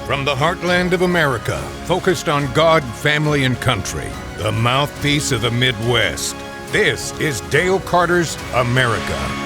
From the heartland of America, focused on God, family, and country, the mouthpiece of the Midwest. This is Dale Carter's America.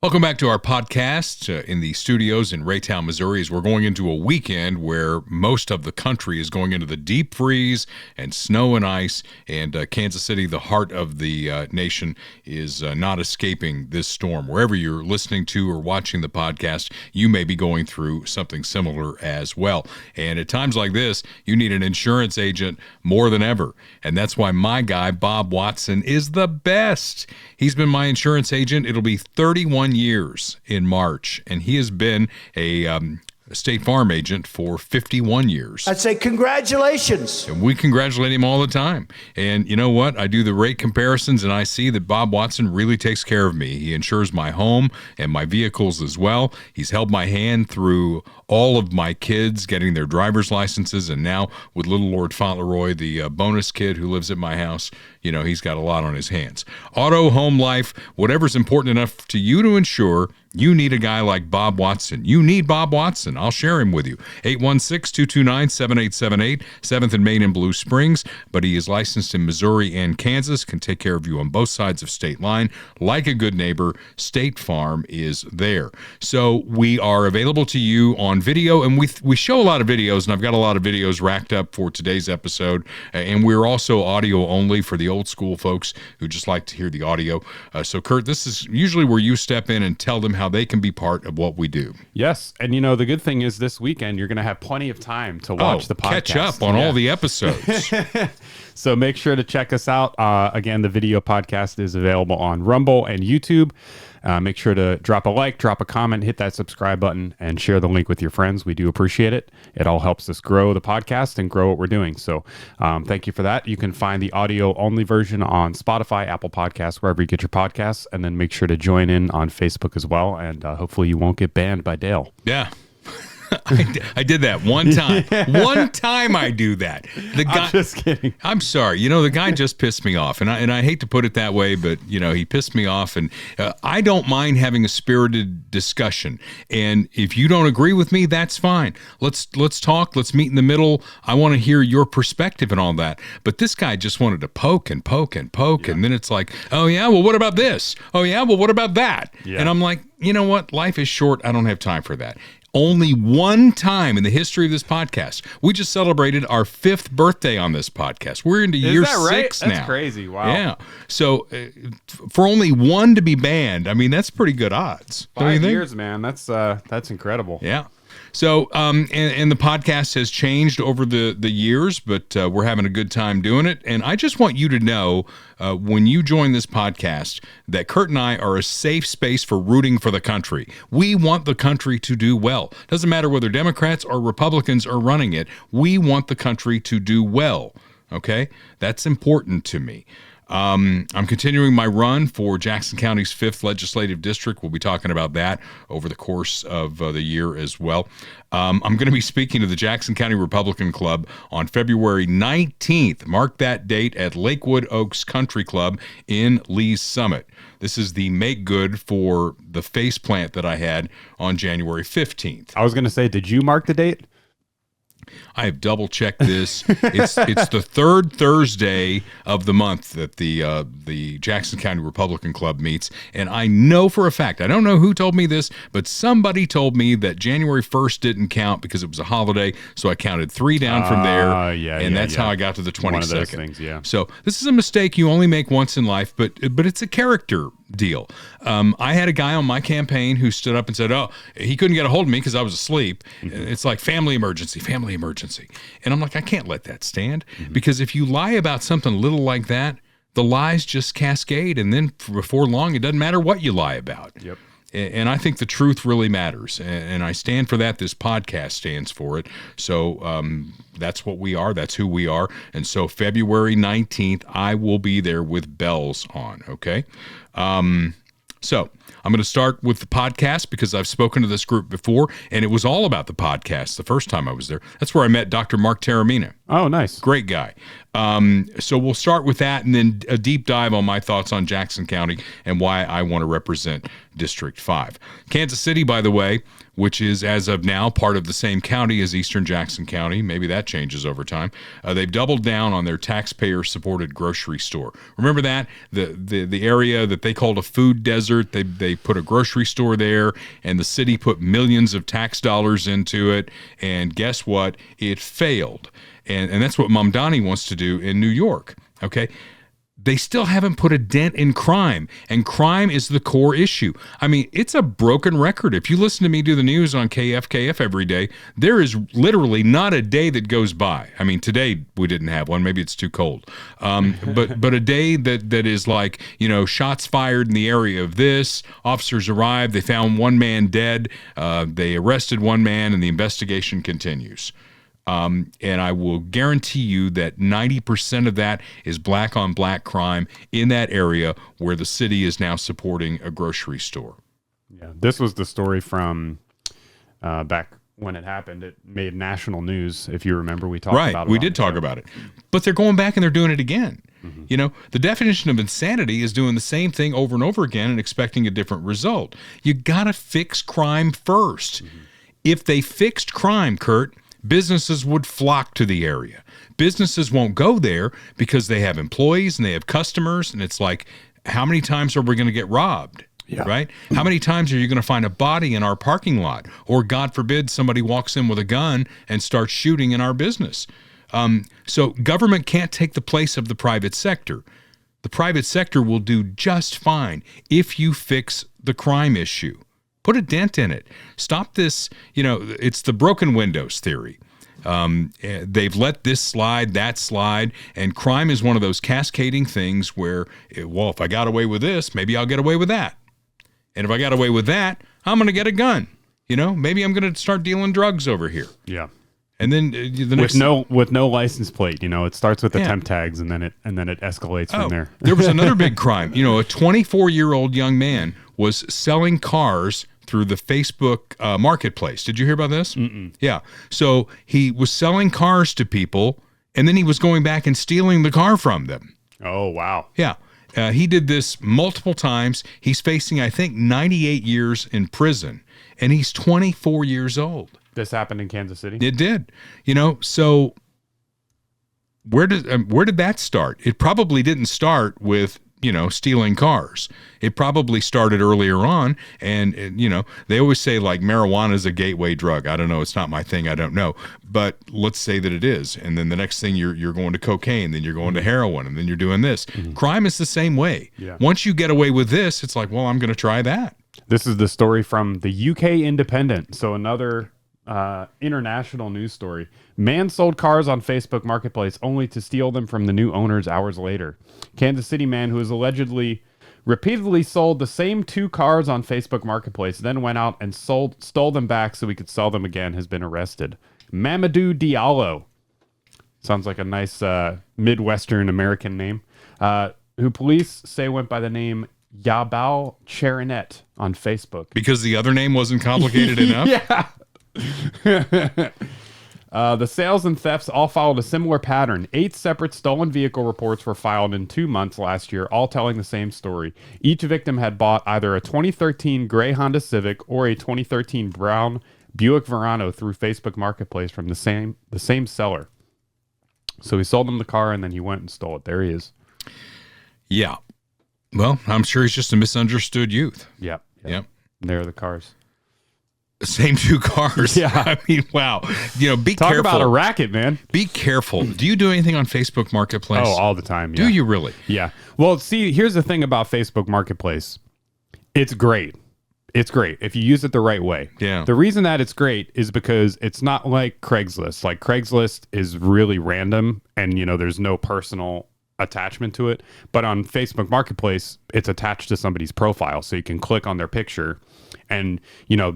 Welcome back to our podcast in the studios in Raytown, Missouri, as we're going into a weekend where most of the country is going into the deep freeze and snow and ice, and Kansas City, the heart of the nation, is not escaping this storm. Wherever you're listening to or watching the podcast, you may be going through something similar as well. And at times like this, you need an insurance agent more than ever. And that's why my guy, Bob Watson, is the best. He's been my insurance agent. It'll be 31 years in March, and he has been a State Farm agent for 51 years. I'd say congratulations. And we congratulate him all the time. And you know what? I do the rate comparisons, and I see that Bob Watson really takes care of me. He insures my home and my vehicles as well. He's held my hand through all of my kids getting their driver's licenses, and now with little Lord Fauntleroy, the bonus kid who lives at my house, you know, he's got a lot on his hands. Auto, home, life, whatever's important enough to you to insure, you need a guy like Bob Watson. You need Bob Watson. I'll share him with you. 816-229-7878, 7th and Main in Blue Springs. But he is licensed in Missouri and Kansas, can take care of you on both sides of state line. Like a good neighbor, State Farm is there. So we are available to you on video, and we show a lot of videos, and I've got a lot of videos racked up for today's episode. And we're also audio only for the old school folks who just like to hear the audio. So Kurt, this is usually where you step in and tell them how they can be part of what we do. Yes. And you know, the good thing is this weekend, you're going to have plenty of time to watch the podcast. Catch up on all the episodes. So make sure to check us out. Again, the video podcast is available on Rumble and YouTube. Make sure to drop a like, drop a comment, hit that subscribe button, and share the link with your friends. We do appreciate it. It all helps us grow the podcast and grow what we're doing. So thank you for that. You can find the audio-only version on Spotify, Apple Podcasts, wherever you get your podcasts, and then make sure to join in on Facebook as well, and hopefully you won't get banned by Dale. Yeah. I did that one time. Yeah. One time I do that. The guy, I'm just kidding. I'm sorry. You know, the guy just pissed me off, and I hate to put it that way, but you know, he pissed me off, and I don't mind having a spirited discussion. And if you don't agree with me, that's fine. Let's talk. Let's meet in the middle. I want to hear your perspective and all that. But this guy just wanted to poke and poke and poke, and then it's like, oh yeah, well, what about this? Oh yeah, well, what about that? Yeah. And I'm like, you know what? Life is short. I don't have time for that. Only one time in the history of this podcast. We just celebrated our 5th birthday on this podcast. We're into year 6 now. That's crazy. Wow. Yeah. So for only one to be banned, I mean, that's pretty good odds. 5 years, man. That's incredible. Yeah. So, and the podcast has changed over the years, but we're having a good time doing it. And I just want you to know, when you join this podcast, that Kurt and I are a safe space for rooting for the country. We want the country to do well. Doesn't matter whether Democrats or Republicans are running it. We want the country to do well. Okay? That's important to me. I'm continuing my run for Jackson County's 5th legislative district. We'll be talking about that over the course of the year as well. I'm going to be speaking to the Jackson County Republican Club on February 19th. Mark that date at Lakewood Oaks Country Club in Lee's Summit. This is the make good for the face plant that I had on January 15th. I was going to say, did you mark the date? I have double-checked this. It's the 3rd Thursday of the month that the Jackson County Republican Club meets, and I know for a fact, I don't know who told me this, but somebody told me that January 1st didn't count because it was a holiday, so I counted 3 down from there, and that's how I got to the 22nd. One of those things, yeah. So this is a mistake you only make once in life, but it's a character deal. I had a guy on my campaign who stood up and said, oh, he couldn't get a hold of me because I was asleep. Mm-hmm. It's like family emergency. And I'm like, I can't let that stand, because if you lie about something little like that, the lies just cascade, and then before long, it doesn't matter what you lie about. Yep. And I think the truth really matters, and I stand for that. This podcast stands for it. So that's what we are. That's who we are. And so February 19th, I will be there with bells on, okay? So I'm going to start with the podcast because I've spoken to this group before, and it was all about the podcast the first time I was there. That's where I met Dr. Mark Taramina. Oh, nice. Great guy. So we'll start with that, and then a deep dive on my thoughts on Jackson County and why I want to represent District 5. Kansas City, by the way, which is as of now part of the same county as Eastern Jackson County. Maybe that changes over time. They've doubled down on their taxpayer-supported grocery store. Remember that? The area that they called a food desert, they put a grocery store there, and the city put millions of tax dollars into it, and guess what? It failed. And that's what Mamdani wants to do in New York, okay? They still haven't put a dent in crime, and crime is the core issue. I mean, it's a broken record. If you listen to me do the news on KFKF every day, there is literally not a day that goes by. I mean, today we didn't have one. Maybe it's too cold. But a day that is like, shots fired in the area of this, officers arrived, they found one man dead, they arrested one man, and the investigation continues. And I will guarantee you that 90% of that is black on black crime in that area where the city is now supporting a grocery store. Yeah, this was the story from back when it happened. It made national news. If you remember, we talked about it. We did talk about it. But they're going back and they're doing it again. Mm-hmm. The definition of insanity is doing the same thing over and over again and expecting a different result. You got to fix crime first. Mm-hmm. If they fixed crime, Kurt, businesses would flock to the area. Businesses won't go there because they have employees and they have customers, and it's like, how many times are we going to get robbed? Yeah. Right? How many times are you going to find a body in our parking lot? Or, God forbid, somebody walks in with a gun and starts shooting in our business. So government can't take the place of the private sector. The private sector will do just fine if you fix the crime issue. Put a dent in it. Stop this, it's the broken windows theory. They've let this slide, that slide, and crime is one of those cascading things where, if I got away with this, maybe I'll get away with that. And if I got away with that, I'm going to get a gun. Maybe I'm going to start dealing drugs over here. Yeah. And then the next with no license plate, it starts with the temp tags and then it escalates from there. There was another big crime. A 24-year-old young man was selling cars through the Facebook marketplace. Did you hear about this? Mm-mm. Yeah. So he was selling cars to people, and then he was going back and stealing the car from them. Oh, wow. Yeah. He did this multiple times. He's facing, I think, 98 years in prison, and he's 24 years old. This happened in Kansas City? It did. So where did that start? It probably didn't start with stealing cars. It probably started earlier on, and they always say like marijuana is a gateway drug. I don't know. It's not my thing. I don't know. But let's say that it is. And then the next thing you're going to cocaine, then you're going to heroin, and then you're doing this. Mm-hmm. Crime is the same way. Yeah. Once you get away with this, it's like, well, I'm going to try that. This is the story from the UK Independent. So another international news story. Man sold cars on Facebook Marketplace only to steal them from the new owners hours later. Kansas City man who has allegedly repeatedly sold the same 2 cars on Facebook Marketplace, then went out and stole them back so he could sell them again, has been arrested. Mamadou Diallo. Sounds like a nice Midwestern American name. Who police say went by the name Yabal Cherinet on Facebook. Because the other name wasn't complicated enough? Yeah. The sales and thefts all followed a similar pattern. 8 separate stolen vehicle reports were filed in 2 months last year, all telling the same story. Each victim had bought either a 2013 gray Honda Civic or a 2013 brown Buick Verano through Facebook Marketplace from the same seller. So he sold them the car and then he went and stole it. There he is. Yeah. Well, I'm sure he's just a misunderstood youth. Yep. Yep. There are the cars. Same 2 cars. Yeah. I mean, wow. Be Talk careful. Talk about a racket, man. Be careful. Do you do anything on Facebook Marketplace? Oh, all the time. Yeah. Do you really? Yeah. Well, see, here's the thing about Facebook Marketplace. It's great. It's great if you use it the right way. Yeah. The reason that it's great is because it's not like Craigslist. Like Craigslist is really random and, there's no personal attachment to it. But on Facebook Marketplace, it's attached to somebody's profile. So you can click on their picture and,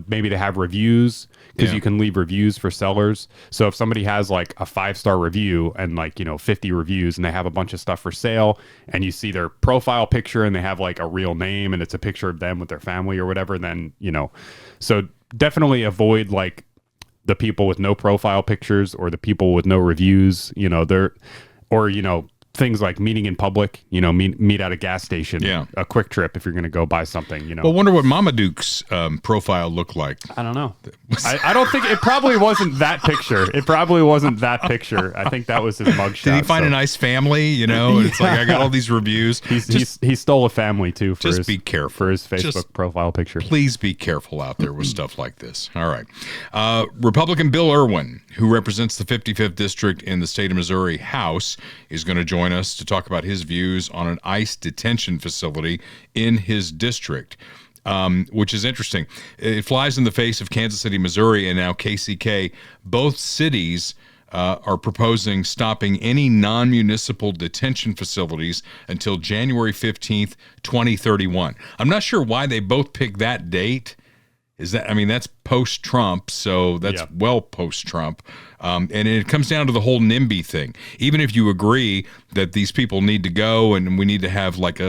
maybe they have reviews because you can leave reviews for sellers. So if somebody has like a 5-star review and 50 reviews and they have a bunch of stuff for sale and you see their profile picture and they have like a real name and it's a picture of them with their family or whatever, then, so definitely avoid like the people with no profile pictures or the people with no reviews, things like meeting in public, meet at a gas station, Yeah. a quick trip if you're going to go buy something, Well, wonder what Mama Duke's profile looked like. I don't know. I don't think it probably wasn't that picture. It probably wasn't that picture. I think that was his mugshot. Did he find a nice family? And it's like, I got all these reviews. He stole a family too. Just be careful for his Facebook profile picture. Please be careful out there with stuff like this. All right. Republican Bill Irwin, who represents the 55th district in the state of Missouri House, is going to join us to talk about his views on an ICE detention facility in his district, which is interesting. It flies in the face of Kansas City, Missouri, and now KCK. Both cities are proposing stopping any non-municipal detention facilities until January 15th, 2031. I'm not sure why they both picked that date. That's post-Trump, so that's well post-Trump. And it comes down to the whole NIMBY thing. Even if you agree that these people need to go and we need to have like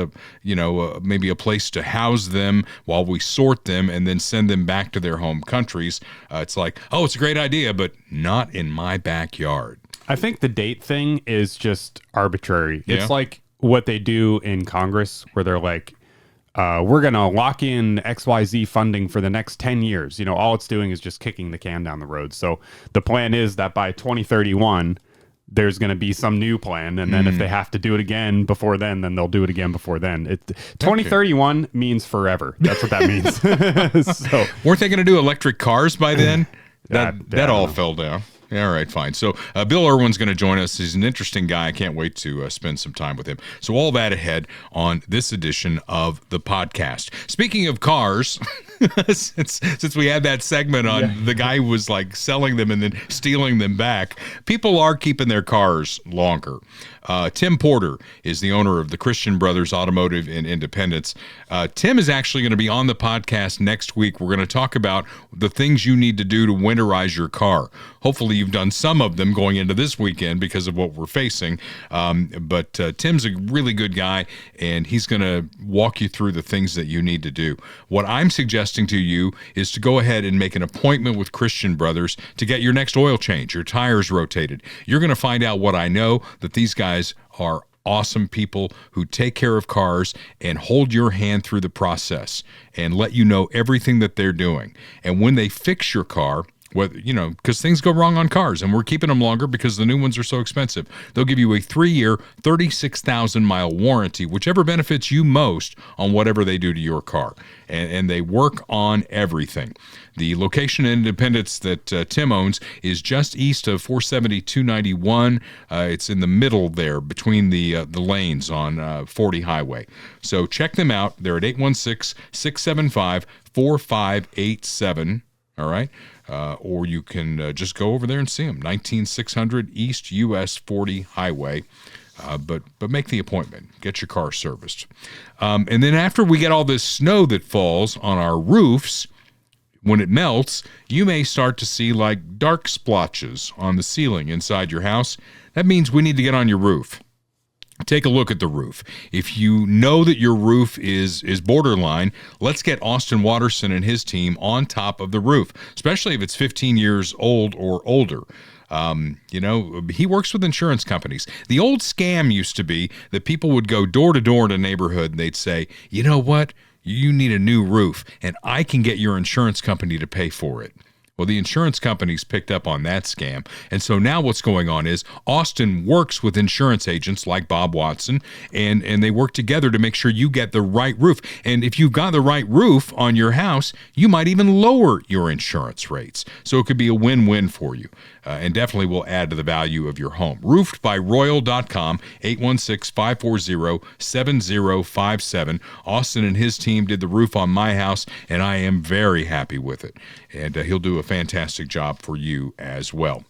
maybe a place to house them while we sort them and then send them back to their home countries, it's like, oh, it's a great idea, but not in my backyard. I think the date thing is just arbitrary. Yeah. It's like what they do in Congress where they're like, we're going to lock in XYZ funding for the next 10 years. All it's doing is just kicking the can down the road. So the plan is that by 2031, there's going to be some new plan. And then if they have to do it again before then they'll do it again before then. 2031 means forever. That's what that means. So weren't they going to do electric cars by then? that all know. fell down. All right, fine. So Bill Irwin's going to join us. He's an interesting guy. I can't wait to spend some time with him. So all that ahead on this edition of the podcast. Speaking of cars, since we had that segment on the guy who was like selling them and then stealing them back, people are keeping their cars longer. Tim Porter is the owner of the Christian Brothers Automotive in Independence. Tim is actually going to be on the podcast next week. We're going to talk about the things you need to do to winterize your car. Hopefully you've done some of them going into this weekend because of what we're facing. But Tim's a really good guy, and he's going to walk you through the things that you need to do. What I'm suggesting to you is to go ahead and make an appointment with Christian Brothers to get your next oil change, your tires rotated. You're going to find out what I know, that these guys are awesome people who take care of cars and hold your hand through the process and let you know everything that they're doing. And when they fix your car, because things go wrong on cars and we're keeping them longer because the new ones are so expensive, they'll give you a 3-year, 36,000-mile warranty, whichever benefits you most on whatever they do to your car. And they work on everything. The location in Independence that Tim owns is just east of 470-291. It's in the middle there between the lanes on 40 Highway. So check them out. They're at 816-675-4587. All right. Or you can just go over there and see them. 19600 East US 40 Highway. But make the appointment. Get your car serviced. And then after we get all this snow that falls on our roofs, when it melts, you may start to see like dark splotches on the ceiling inside your house. That means we need to get on your roof. Take a look at the roof. If you know that your roof is borderline, let's get Austin Watterson and his team on top of the roof, especially if it's 15 years old or older. He works with insurance companies. The old scam used to be that people would go door to door in a neighborhood and they'd say, you know what? You need a new roof and I can get your insurance company to pay for it. Well, the insurance companies picked up on that scam. And so now what's going on is Austin works with insurance agents like Bob Watson, and they work together to make sure you get the right roof. And if you've got the right roof on your house, you might even lower your insurance rates. So it could be a win-win for you, and definitely will add to the value of your home. Roofedbyroyal.com, 816-540-7057. Austin and his team did the roof on my house, and I am very happy with it. And he'll do a fantastic job for you as well.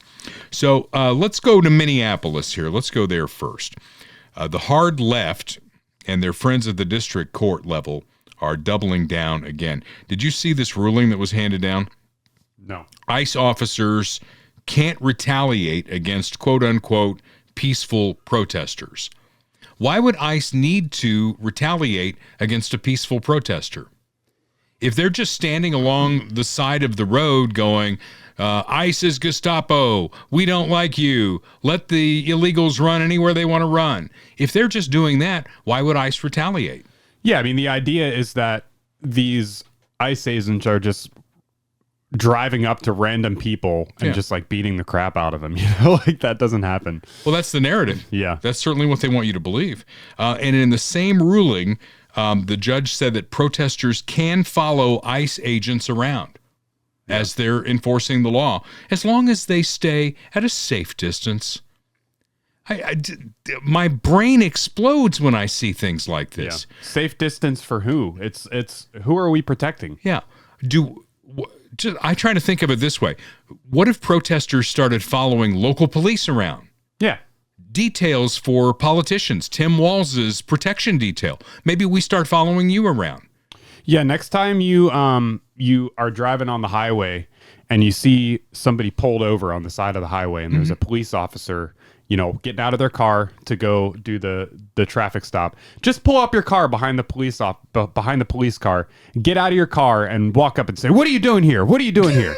So let's go to Minneapolis here. Let's go there first. The hard left and their friends at the district court level are doubling down again. Did you see this ruling that was handed down? No. ICE officers can't retaliate against quote-unquote peaceful protesters. Why would ICE need to retaliate against a peaceful protester? If they're just standing along the side of the road going, ICE is Gestapo, we don't like you, let the illegals run anywhere they want to run. If they're just doing that, why would ICE retaliate? Yeah, I mean, the idea is that these ICE agents are just driving up to random people and just like beating the crap out of them. Like that doesn't happen. Well, that's the narrative. Yeah. That's certainly what they want you to believe. And in the same ruling, the judge said that protesters can follow ICE agents around as they're enforcing the law, as long as they stay at a safe distance. My brain explodes when I see things like this. Yeah. Safe distance for who? It's who are we protecting? Yeah. I try to think of it this way. What if protesters started following local police around? Yeah. Details for politicians, Tim Walz's protection detail. Maybe we start following you around. Yeah, next time you are driving on the highway and you see somebody pulled over on the side of the highway and there's a police officer, getting out of their car to go do the traffic stop. Just pull up your car behind the police car, get out of your car and walk up and say, "What are you doing here? What are you doing here?"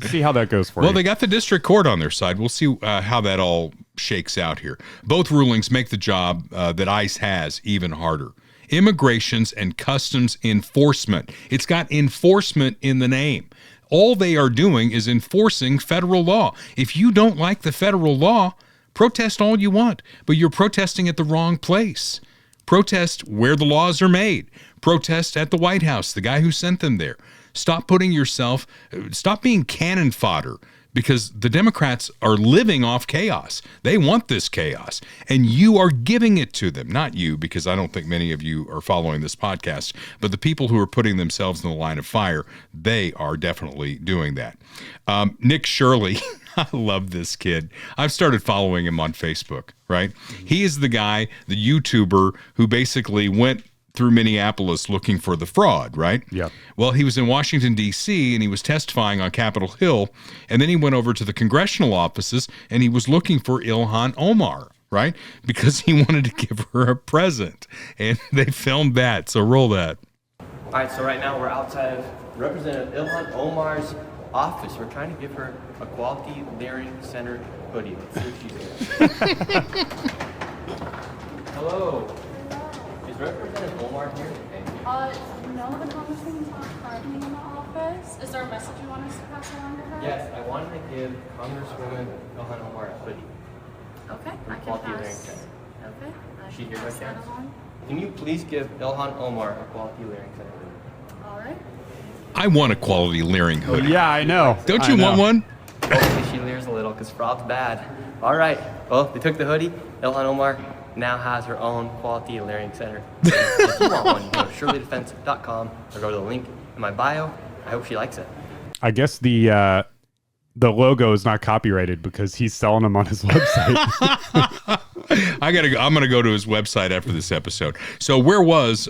See how that goes for you. Well, they got the district court on their side. We'll see how that all shakes out here. Both rulings make the job that ICE has even harder. Immigrations and Customs Enforcement. It's got enforcement in the name. All they are doing is enforcing federal law. If you don't like the federal law, protest all you want, but you're protesting at the wrong place. Protest where the laws are made. Protest at the White House, the guy who sent them there. Stop being cannon fodder, because the Democrats are living off chaos. They want this chaos, and you are giving it to them. Not you, because I don't think many of you are following this podcast, but the people who are putting themselves in the line of fire, they are definitely doing that. Nick Shirley, I love this kid. I've started following him on Facebook, right? He is the guy, the YouTuber, who basically went through Minneapolis looking for the fraud, right? Yeah. Well, he was in Washington, D.C., and he was testifying on Capitol Hill, and then he went over to the congressional offices, and he was looking for Ilhan Omar, right? Because he wanted to give her a present, and they filmed that, so roll that. All right, so right now we're outside of Representative Ilhan Omar's office. We're trying to give her a Quality Learning Center hoodie. Let's see what she's doing. Hello. Is Representative Omar here? No, the congressman's not currently in the office. Is there a message you want us to pass along to her? Yes, I wanted to give Congresswoman Ilhan Omar a hoodie. Okay, I can Quality Learning pass. Center. Okay, I Is she can here by pass that chance? along. Can you please give Ilhan Omar a Quality Learning Center hoodie? All right. I want a Quality Learning hoodie. Yeah, I know. Don't you want one? Hopefully she leers a little, because fraud's bad. All right, well, they took the hoodie. Ilhan Omar now has her own Quality Learning Center. If you want one, you go to shirleydefense.com or go to the link in my bio. I hope she likes it. I guess the logo is not copyrighted because he's selling them on his website. I'm gonna go to his website after this episode. So where was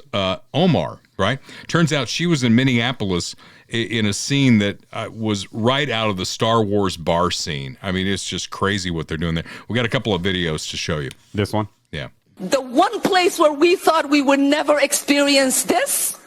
Omar? Right? Turns out she was in Minneapolis in a scene that was right out of the Star Wars bar scene. I mean, it's just crazy what they're doing there. We got a couple of videos to show you. This one? Yeah. The one place where we thought we would never experience this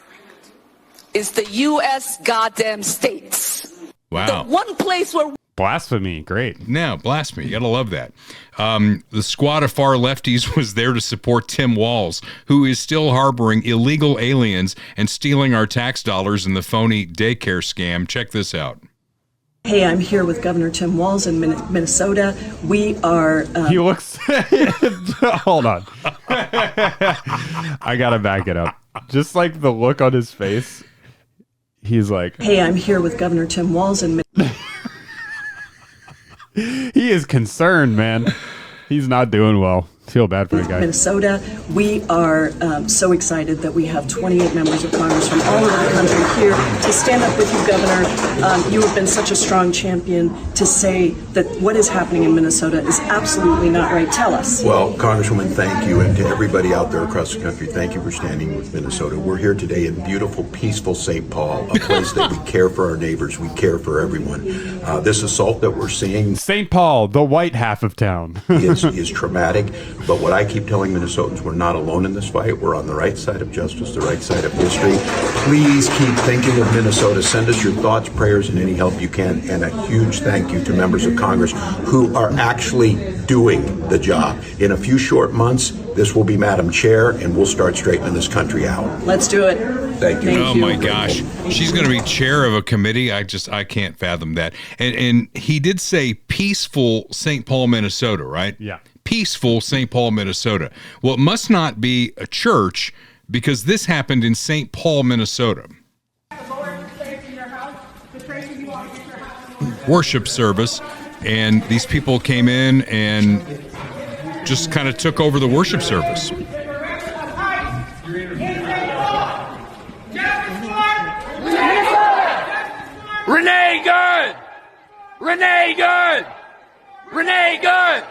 is the U.S. goddamn states. Wow. The one place where Blasphemy. Great. Now, blasphemy. You gotta love that. The squad of far lefties was there to support Tim Walz, who is still harboring illegal aliens and stealing our tax dollars in the phony daycare scam. Check this out. Hey, I'm here with Governor Tim Walz in Minnesota. We are... He looks... Hold on. I gotta back it up. Just like the look on his face, he's like... Hey, I'm here with Governor Tim Walz in He is concerned, man. He's not doing well. Feel bad for the guy. Minnesota. We are so excited that we have 28 members of Congress from all over the country here to stand up with you, Governor. You have been such a strong champion to say that what is happening in Minnesota is absolutely not right. Tell us. Well, Congresswoman, thank you. And to everybody out there across the country, thank you for standing with Minnesota. We're here today in beautiful, peaceful St. Paul, a place that we care for our neighbors. We care for everyone. This assault that we're seeing... St. Paul, the white half of town. is traumatic. But what I keep telling Minnesotans, we're not alone in this fight. We're on the right side of justice, the right side of history. Please keep thinking of Minnesota. Send us your thoughts, prayers, and any help you can. And a huge thank you to members of Congress who are actually doing the job. In a few short months, this will be Madam Chair, and we'll start straightening this country out. Let's do it. Thank you. Oh my gosh, she's going to be chair of a committee. I can't fathom that. And he did say peaceful St. Paul, Minnesota, right? Yeah. Peaceful St. Paul, Minnesota. Well, it must not be a church because this happened in St. Paul, Minnesota. Worship service, and these people came in and just kind of took over the worship service. Renee Good! Renee Good! Renee Good!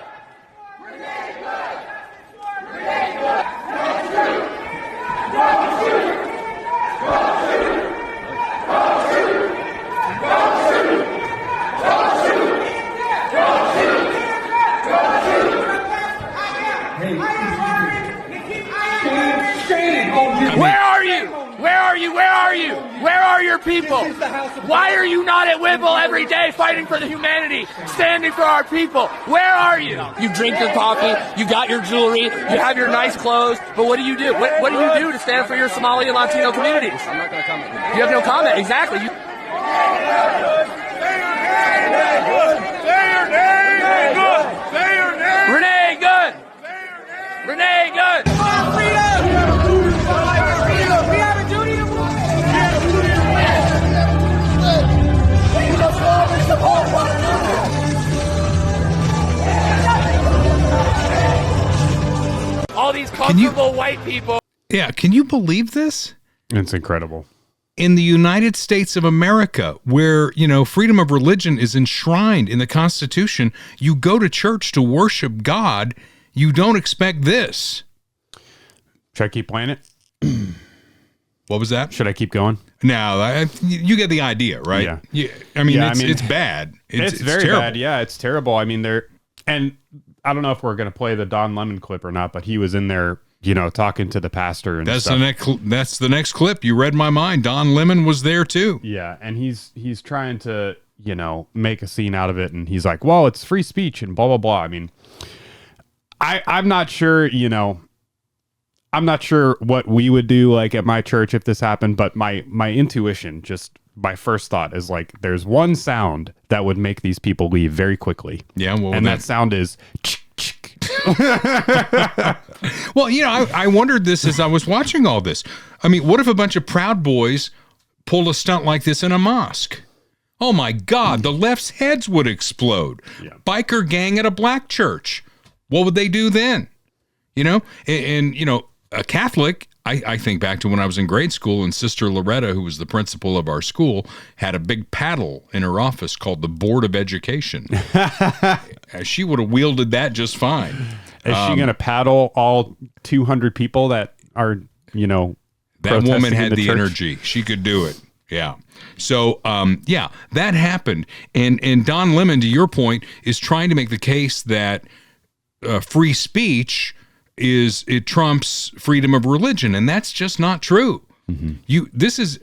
Where are you? Where are you? Where are you? Where are your people? Why are you not at Whipple every day fighting for the humanity, standing for our people? Where are you? You drink your coffee, you got your jewelry, you have your nice clothes, but what do you do? What do you do to stand for your Somali and Latino communities? I'm not going to comment. You have no comment, exactly. Say your name! Say your name! Renee Good! Renee Good! All these comfortable white people. Yeah, can you believe this? It's incredible. In the United States of America, where, freedom of religion is enshrined in the Constitution, you go to church to worship God, you don't expect this. Should I keep playing it? What was that? Should I keep going? No, you get the idea, right? Yeah. It's bad. It's very terrible. bad. Yeah, it's terrible. I mean, and I don't know if we're going to play the Don Lemon clip or not, but he was in there, talking to the pastor and that's stuff. That's the next clip. You read my mind. Don Lemon was there too. Yeah, and he's trying to, make a scene out of it, and he's like, well, it's free speech and blah, blah, blah. I mean, I'm not sure, I'm not sure what we would do like at my church if this happened, but my intuition, just my first thought is like, there's one sound that would make these people leave very quickly. Yeah, well, and that sound is. Well, I wondered this as I was watching all this. I mean, what if a bunch of Proud Boys pulled a stunt like this in a mosque? Oh my God, the left's heads would explode. Yeah. Biker gang at a black church. What would they do then? A Catholic, I think back to when I was in grade school, and Sister Loretta, who was the principal of our school, had a big paddle in her office called the Board of Education. She would have wielded that just fine. Is she going to paddle all 200 people that are, that woman had the energy. She could do it. Yeah. So, that happened. And Don Lemon, to your point, is trying to make the case that free speech it trumps freedom of religion, and that's just not true. Mm-hmm. This is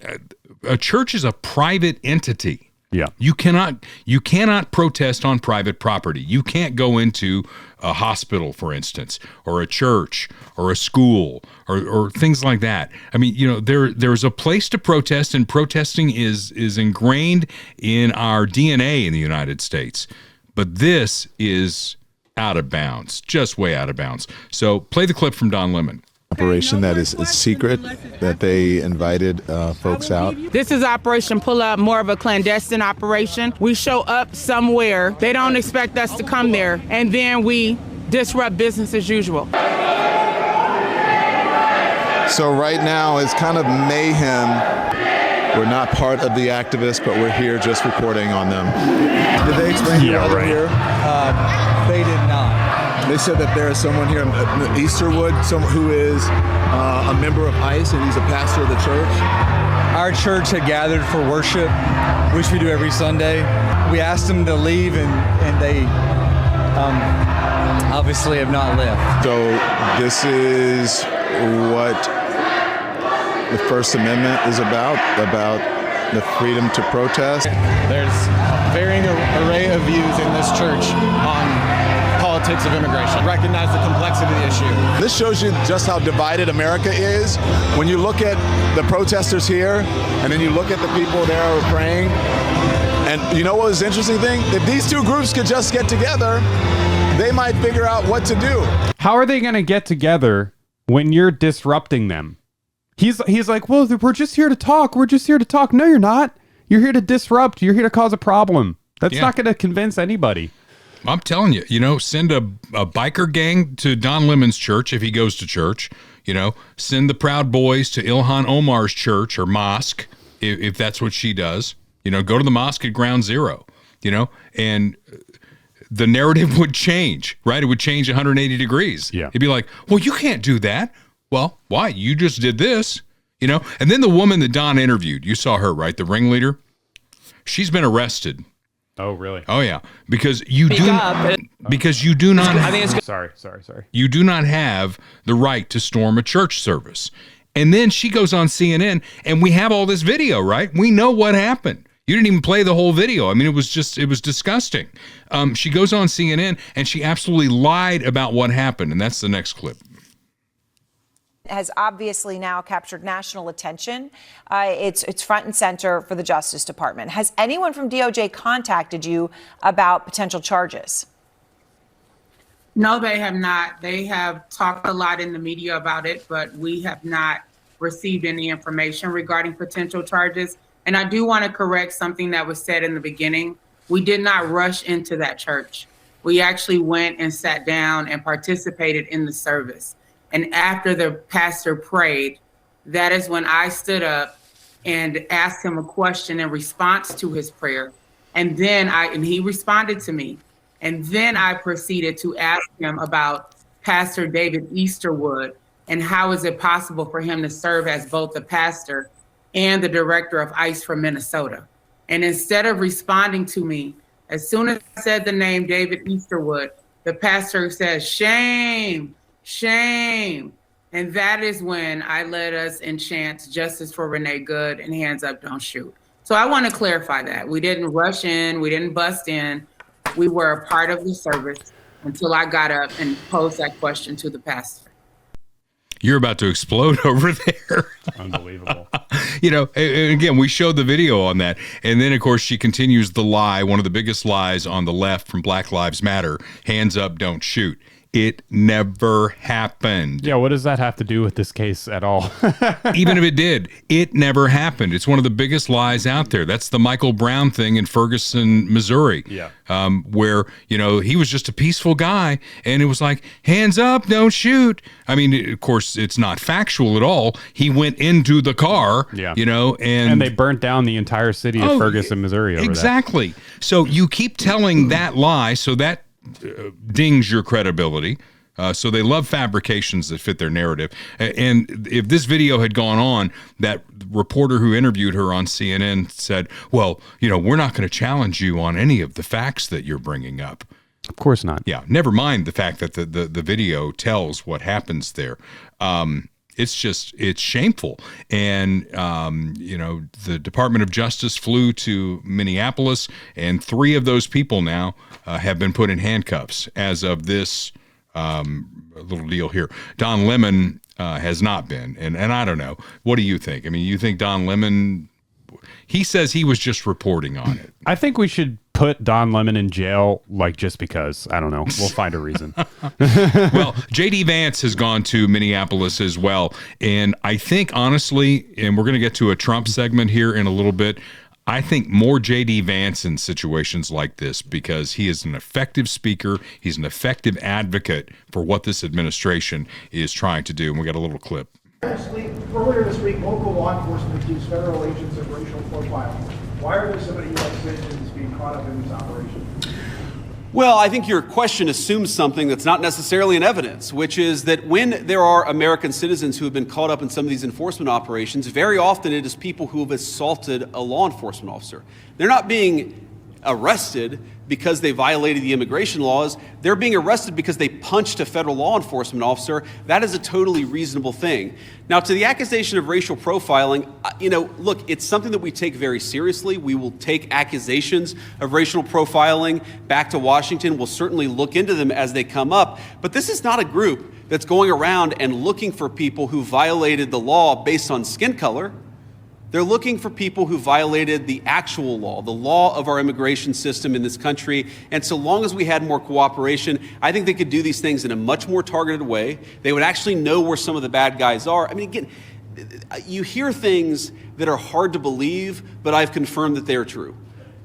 a church is a private entity. Yeah, you cannot protest on private property. You can't go into a hospital, for instance, or a church, or a school, or things like that. I mean, there's a place to protest, and protesting is ingrained in our DNA in the United States. But this is out of bounds, just way out of bounds. So play the clip from Don Lemon. Operation that is secret, that they invited folks out. This is Operation Pull Up, more of a clandestine operation. We show up somewhere, they don't expect us to come there, and then we disrupt business as usual. So right now it's kind of mayhem. We're not part of the activists, but we're here just reporting on them. Did they explain to you why they're here? They did not. They said that there is someone here in Easterwood, someone who is a member of ICE, and he's a pastor of the church. Our church had gathered for worship, which we do every Sunday. We asked them to leave, and they Obviously have not lived. So this is what the First Amendment is about the freedom to protest. There's a varying array of views in this church on politics of immigration. Recognize the complexity of the issue. This shows you just how divided America is. When you look at the protesters here, and then you look at the people there who are praying, and you know what was the interesting thing? If these two groups could just get together, they might figure out what to do. How are they going to get together when you're disrupting them? He's like, well, we're just here to talk. We're just here to talk. No, you're not. You're here to disrupt. You're here to cause a problem. That's not going to convince anybody. I'm telling you, send a biker gang to Don Lemon's church if he goes to church. Send the Proud Boys to Ilhan Omar's church or mosque if that's what she does. Go to the mosque at Ground Zero, and the narrative would change, right? It would change 180 degrees. Yeah. It'd be like, well, you can't do that. Well, why? You just did this, And then the woman that Don interviewed, you saw her, right? The ringleader. She's been arrested. Oh, really? Oh, yeah. Because you do not. Sorry. You do not have the right to storm a church service. And then she goes on CNN, and we have all this video, right? We know what happened. You didn't even play the whole video. I mean, it was disgusting. She goes on CNN, and she absolutely lied about what happened. And that's the next clip. Has obviously now captured national attention. It's front and center for the Justice Department. Has anyone from DOJ contacted you about potential charges? No, they have not. They have talked a lot in the media about it, but we have not received any information regarding potential charges. And I do want to correct something that was said in the beginning. We did not rush into that church. We actually went and sat down and participated in the service. And after the pastor prayed, that is when I stood up and asked him a question in response to his prayer. And then he responded to me. And then I proceeded to ask him about Pastor David Easterwood and how is it possible for him to serve as both the pastor and the director of ICE for Minnesota. And instead of responding to me, as soon as I said the name David Easterwood, the pastor says, "Shame. Shame." And that is when I led us in chants, "Justice for Renee Good" and "Hands Up, Don't Shoot." So I want to clarify that. We didn't rush in. We didn't bust in. We were a part of the service until I got up and posed that question to the pastor. You're about to explode over there. Unbelievable. Again, we showed the video on that. And then, of course, she continues the lie, one of the biggest lies on the left from Black Lives Matter, "Hands up, don't shoot." It never happened. Yeah, what does that have to do with this case at all? Even if it did, it never happened. It's one of the biggest lies out there. That's the Michael Brown thing in Ferguson, Missouri. Yeah. Where, he was just a peaceful guy, and it was like, "Hands up, don't shoot." I mean, of course, it's not factual at all. He went into the car, and they burnt down the entire city of Ferguson, Missouri over exactly. That. So you keep telling that lie, so that dings your credibility. So they love fabrications that fit their narrative. And if this video had gone on, that reporter who interviewed her on CNN said, "Well, we're not going to challenge you on any of the facts that you're bringing up." Of course not. Yeah. Never mind the fact that the video tells what happens there. It's shameful. And, the Department of Justice flew to Minneapolis, and 3 of those people now have been put in handcuffs as of this little deal here. Don Lemon has not been. And I don't know. What do you think? I mean, you think Don Lemon, he says he was just reporting on it. I think we should put Don Lemon in jail, just because. I don't know. We'll find a reason. Well, J.D. Vance has gone to Minneapolis as well. And I think, honestly, and we're going to get to a Trump segment here in a little bit, I think more J.D. Vance in situations like this, because he is an effective speaker. He's an effective advocate for what this administration is trying to do. And we got a little clip. Earlier this week, local law enforcement accused federal agents of racial profiling. Why are there so many U.S. citizens being caught up in these operations? Well, I think your question assumes something that's not necessarily in evidence, which is that when there are American citizens who have been caught up in some of these enforcement operations, very often it is people who have assaulted a law enforcement officer. They're not being arrested because they violated the immigration laws. They're being arrested because they punched a federal law enforcement officer. That is a totally reasonable thing. Now, to the accusation of racial profiling, look, it's something that we take very seriously. We will take accusations of racial profiling back to Washington. We'll certainly look into them as they come up. But this is not a group that's going around and looking for people who violated the law based on skin color. They're looking for people who violated the actual law, the law of our immigration system in this country. And so long as we had more cooperation, I think they could do these things in a much more targeted way. They would actually know where some of the bad guys are. I mean, again, you hear things that are hard to believe, but I've confirmed that they are true.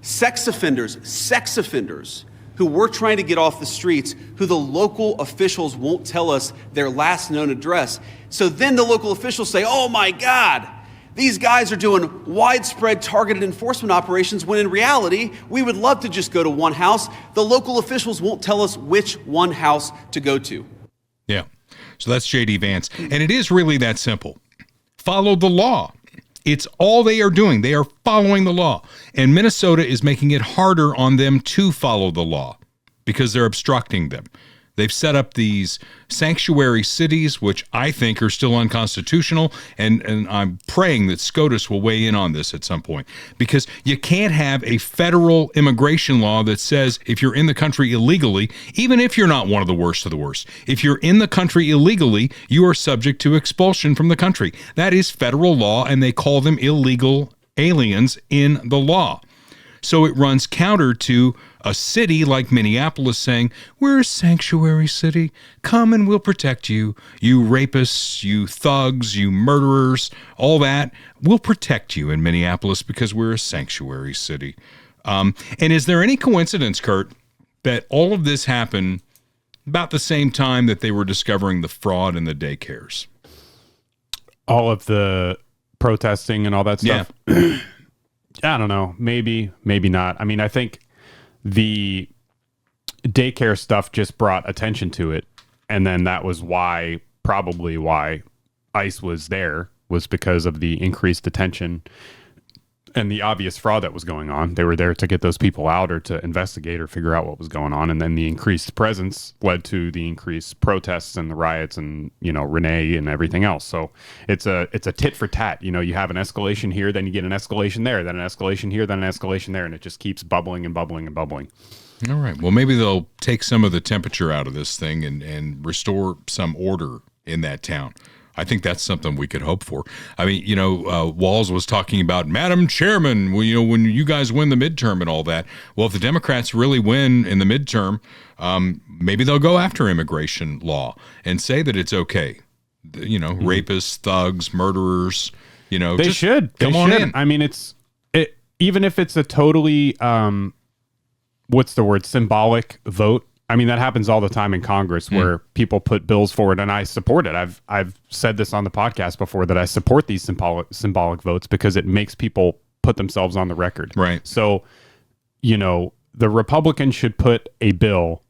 Sex offenders who we're trying to get off the streets, who the local officials won't tell us their last known address. So then the local officials say, oh my God, these guys are doing widespread targeted enforcement operations, when in reality, we would love to just go to one house. The local officials won't tell us which one house to go to. Yeah. So that's J.D. Vance. And it is really that simple. Follow the law. It's all they are doing. They are following the law. And Minnesota is making it harder on them to follow the law because they're obstructing them. They've set up these sanctuary cities, which I think are still unconstitutional, and I'm praying that SCOTUS will weigh in on this at some point, because you can't have a federal immigration law that says if you're in the country illegally, even if you're not one of the worst of the worst, if you're in the country illegally, you are subject to expulsion from the country. That is federal law, and they call them illegal aliens in the law. So it runs counter to a city like Minneapolis saying, we're a sanctuary city. Come and we'll protect you. You rapists, you thugs, you murderers, all that. We'll protect you in Minneapolis because we're a sanctuary city. And is there any coincidence, Kurt, that all of this happened about the same time that they were discovering the fraud in the daycares? All of the protesting and all that stuff? Yeah. I don't know. Maybe not. I mean, I think the daycare stuff just brought attention to it. And then that was probably why ICE was there, was because of the increased attention and the obvious fraud that was going on. They were there to get those people out or to investigate or figure out what was going on. And then the increased presence led to the increased protests and the riots and, Renee and everything else. So it's a tit for tat. You have an escalation here, then you get an escalation there, then an escalation here, then an escalation there. And it just keeps bubbling and bubbling and bubbling. All right. Well, maybe they'll take some of the temperature out of this thing and restore some order in that town. I think that's something we could hope for. I mean, Walz was talking about, Madam Chairman, when you guys win the midterm and all that. Well, if the Democrats really win in the midterm, maybe they'll go after immigration law and say that it's okay. Rapists, thugs, murderers, They should. Come on in. I mean, even if it's a totally, symbolic vote. I mean, that happens all the time in Congress where people put bills forward, and I support it. I've said this on the podcast before that I support these symbolic votes because it makes people put themselves on the record. Right. So, the Republicans should put a bill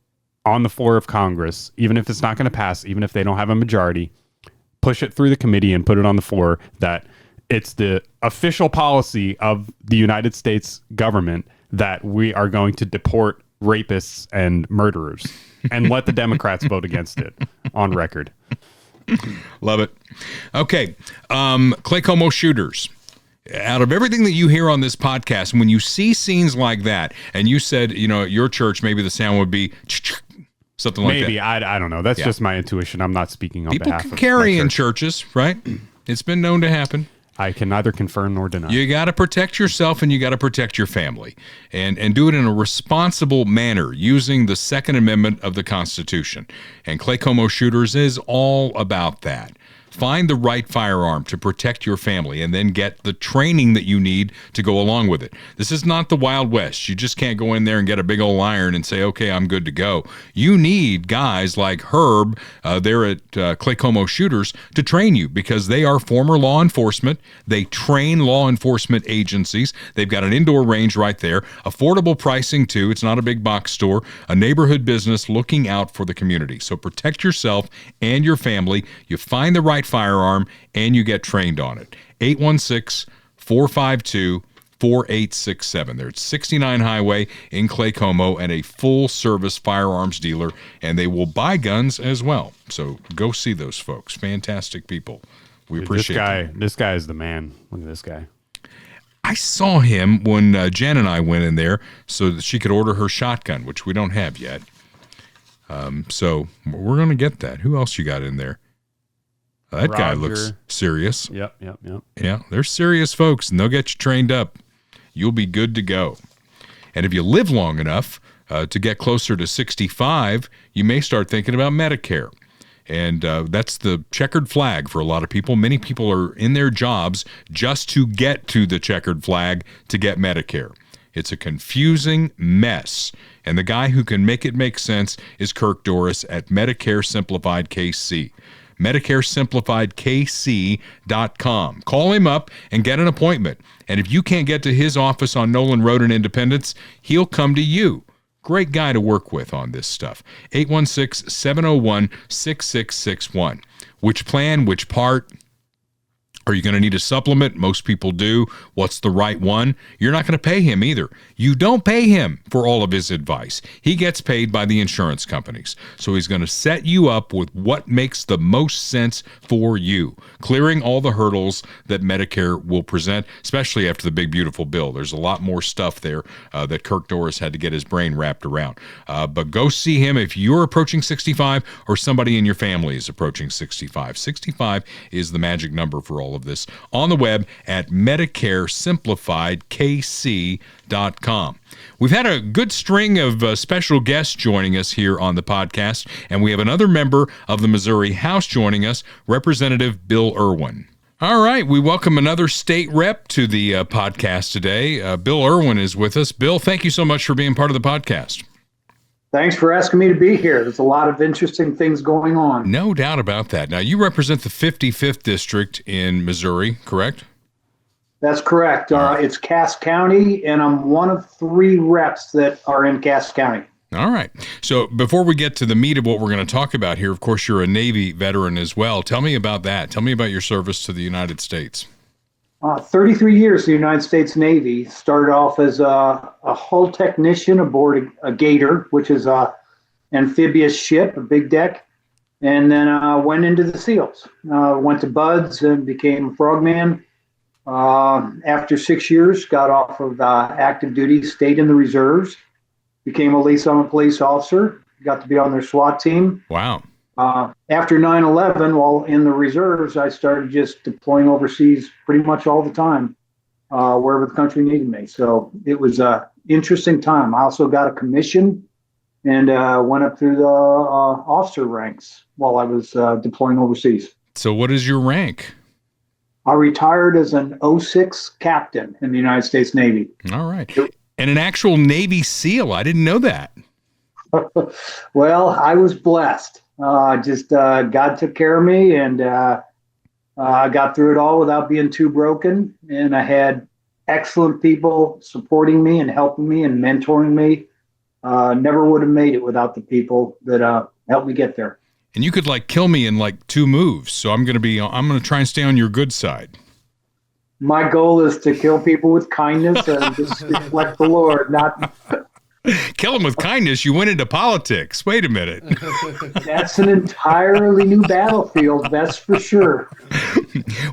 on the floor of Congress, even if it's not going to pass, even if they don't have a majority, push it through the committee and put it on the floor that it's the official policy of the United States government that we are going to deport rapists and murderers, and let the Democrats vote against it on record. Love it. Okay. Clay Como shooters. Out of everything that you hear on this podcast, when you see scenes like that, and you said, at your church, maybe the sound would be something like that. Maybe. I don't know. That's just my intuition. I'm not speaking on behalf of people carry in churches, right? It's been known to happen. I can neither confirm nor deny. You got to protect yourself and you got to protect your family, and do it in a responsible manner using the Second Amendment of the Constitution. And Clay Como Shooters is all about that. Find the right firearm to protect your family and then get the training that you need to go along with it. This is not the Wild West. You just can't go in there and get a big old iron and say, okay, I'm good to go. You need guys like Herb there at Clay Como Shooters to train you because they are former law enforcement. They train law enforcement agencies. They've got an indoor range right there. Affordable pricing, too. It's not a big box store. A neighborhood business looking out for the community. So protect yourself and your family. You find the right firearm and you get trained on it. 816-452-4600. 4867. They're at 69 Highway in Clay Como and a full-service firearms dealer, and they will buy guns as well. So go see those folks. Fantastic people. We appreciate them. This guy is the man. Look at this guy. I saw him when Jen and I went in there so that she could order her shotgun, which we don't have yet. So we're going to get that. Who else you got in there? That Roger. guy looks serious. Yep. Yeah, they're serious folks, and they'll get you trained up. You'll be good to go. And if you live long enough to get closer to 65, you may start thinking about Medicare. And that's the checkered flag for a lot of people. Many people are in their jobs just to get to the checkered flag to get Medicare. It's a confusing mess. And the guy who can make it make sense is Kirk Doris at Medicare Simplified KC. MedicareSimplifiedKC.com. Call him up and get an appointment. And if you can't get to his office on Nolan Road in Independence, he'll come to you. Great guy to work with on this stuff. 816-701-6661. Which plan, which part? Are you going to need a supplement? Most people do. What's the right one? You're not going to pay him either. You don't pay him for all of his advice. He gets paid by the insurance companies. So he's going to set you up with what makes the most sense for you, clearing all the hurdles that Medicare will present, especially after the big, beautiful bill. There's a lot more stuff there that Kirk Doris had to get his brain wrapped around. But go see him if you're approaching 65 or somebody in your family is approaching 65. 65 is the magic number for all of this on the web at MedicareSimplifiedKC.com. We've had a good string of special guests joining us here on the podcast, and we have another member of the Missouri House joining us, Representative Bill Irwin. All right, we welcome another state rep to the podcast today. Bill Irwin is with us. Bill, thank you so much for being part of the podcast. Thanks for asking me to be here. There's a lot of interesting things going on. No doubt about that. Now, you represent the 55th District in Missouri, correct? That's correct. It's Cass County, and I'm one of 3 reps that are in Cass County. All right. So before we get to the meat of what we're going to talk about here, of course, you're a Navy veteran as well. Tell me about that. Tell me about your service to the United States. 33 years in the United States Navy. Started off as a hull technician aboard a Gator, which is a amphibious ship, a big deck, and then went into the SEALs. Went to BUDS and became a frogman. After 6 years, got off of active duty, stayed in the reserves, became a liaison police officer, got to be on their SWAT team. Wow. After 9/11, while in the reserves, I started just deploying overseas pretty much all the time, wherever the country needed me. So it was an interesting time. I also got a commission and went up through the officer ranks while I was deploying overseas. So what is your rank? I retired as an 06 captain in the United States Navy. All right. And an actual Navy SEAL. I didn't know that. Well, I was blessed. God took care of me, and I got through it all without being too broken. And I had excellent people supporting me and helping me and mentoring me. Never would have made it without the people that helped me get there. And you could kill me in 2 moves. So I'm going to try and stay on your good side. My goal is to kill people with kindness and just reflect the Lord, not kill them with kindness. You went into politics. Wait a minute. That's an entirely new battlefield. That's for sure.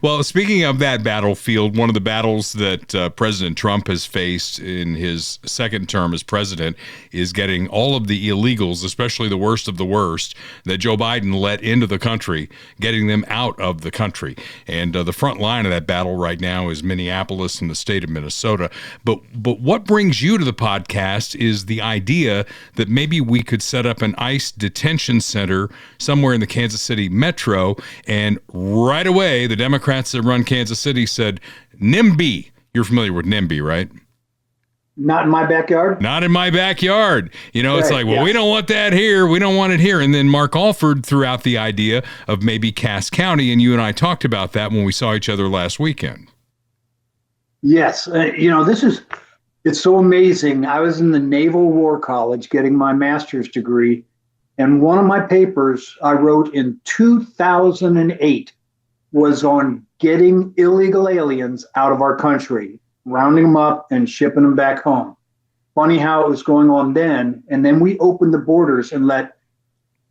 Well, speaking of that battlefield, one of the battles that President Trump has faced in his second term as president is getting all of the illegals, especially the worst of the worst, that Joe Biden let into the country, getting them out of the country. And the front line of that battle right now is Minneapolis and the state of Minnesota. But what brings you to the podcast is the idea that maybe we could set up an ICE detention center somewhere in the Kansas City metro, and right away the Democrats that run Kansas City said, NIMBY. You're familiar with NIMBY, right? Not in my backyard? Not in my backyard. It's right, we don't want that here. We don't want it here. And then Mark Alford threw out the idea of maybe Cass County, and you and I talked about that when we saw each other last weekend. Yes. It's so amazing. I was in the Naval War College getting my master's degree, and one of my papers I wrote in 2008 was on getting illegal aliens out of our country. rounding them up and shipping them back home. Funny how it was going on then. And then we opened the borders and let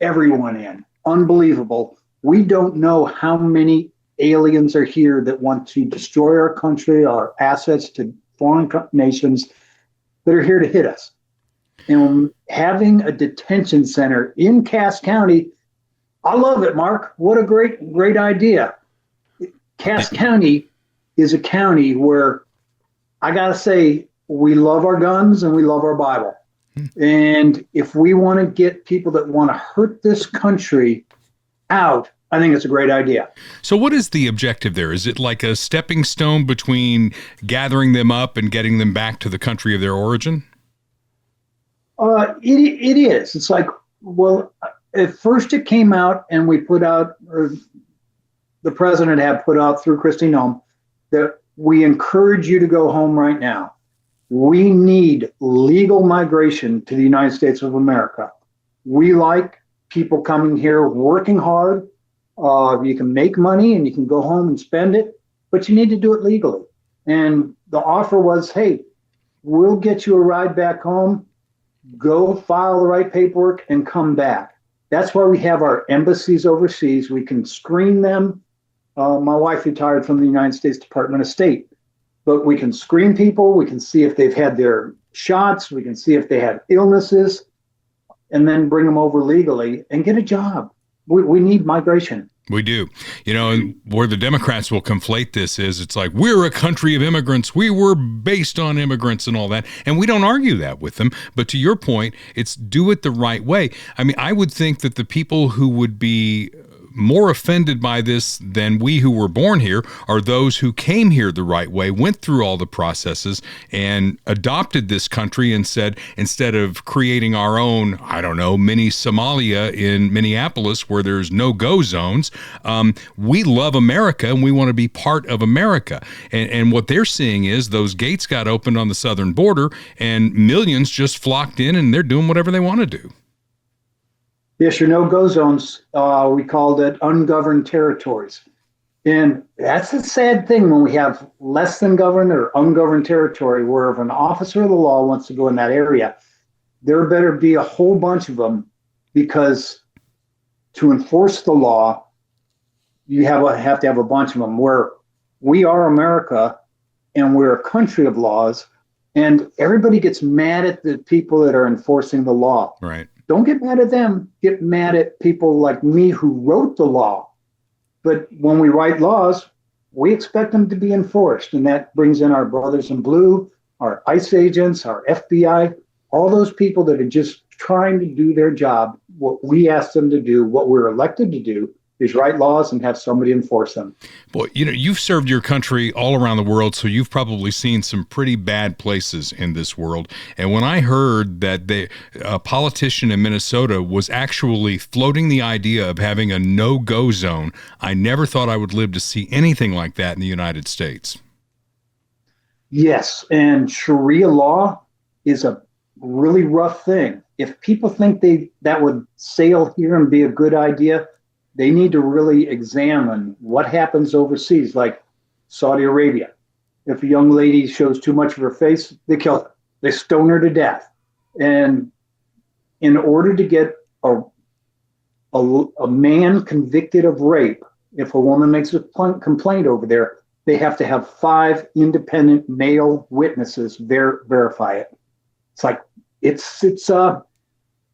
everyone in. Unbelievable. We don't know how many aliens are here that want to destroy our country, our assets to foreign nations that are here to hit us. And having a detention center in Cass County, I love it, Mark. What a great idea. Cass County is a county where I got to say, we love our guns and we love our Bible. And if we want to get people that want to hurt this country out, I think it's a great idea. So what is the objective there? Is it like a stepping stone between gathering them up and getting them back to the country of their origin? It is. It's like, well, at first it came out and we put out, or the president had put out through Kristi Noem, that we encourage you to go home right now. We need legal migration to the United States of America. We like people coming here, working hard. You can make money and you can go home and spend it, but you need to do it legally. And the offer was, hey, we'll get you a ride back home. Go file the right paperwork and come back. That's why we have our embassies overseas. We can screen them. My wife retired from the United States Department of State, but we can screen people. We can see if they've had their shots. We can see if they have illnesses, and then bring them over legally and get a job. We need migration. We do. You know, and where the Democrats will conflate this is it's like, we're a country of immigrants. We were based on immigrants and all that. And we don't argue that with them. But to your point, it's do it the right way. I mean, I would think that the people who would be more offended by this than we who were born here are those who came here the right way, went through all the processes and adopted this country and said, instead of creating our own, I don't know, mini Somalia in Minneapolis where there's no-go zones, we love America and we want to be part of America. And what they're seeing is those gates got opened on the southern border and millions just flocked in and they're doing whatever they want to do. Yes, your no-go zones, we called it ungoverned territories. And that's a sad thing when we have less than governed or ungoverned territory, where if an officer of the law wants to go in that area, there better be a whole bunch of them, because to enforce the law, you have to have a bunch of them, where we are America and we're a country of laws, and everybody gets mad at the people that are enforcing the law. Right. Don't get mad at them. Get mad at people like me who wrote the law. But when we write laws, we expect them to be enforced. And that brings in our brothers in blue, our ICE agents, our FBI, all those people that are just trying to do their job. What we ask them to do, what we're elected to do, is write laws and have somebody enforce them. Boy, you know, you've served your country all around the world, so you've probably seen some pretty bad places in this world. And when I heard that a politician in Minnesota was actually floating the idea of having a no-go zone, I never thought I would live to see anything like that in the United States. Yes, and Sharia law is a really rough thing. If people think that would sail here and be a good idea, they need to really examine what happens overseas, like Saudi Arabia. If a young lady shows too much of her face, they kill her. They stone her to death. And in order to get a man convicted of rape, if a woman makes a complaint over there, they have to have 5 independent male witnesses verify it. It's like,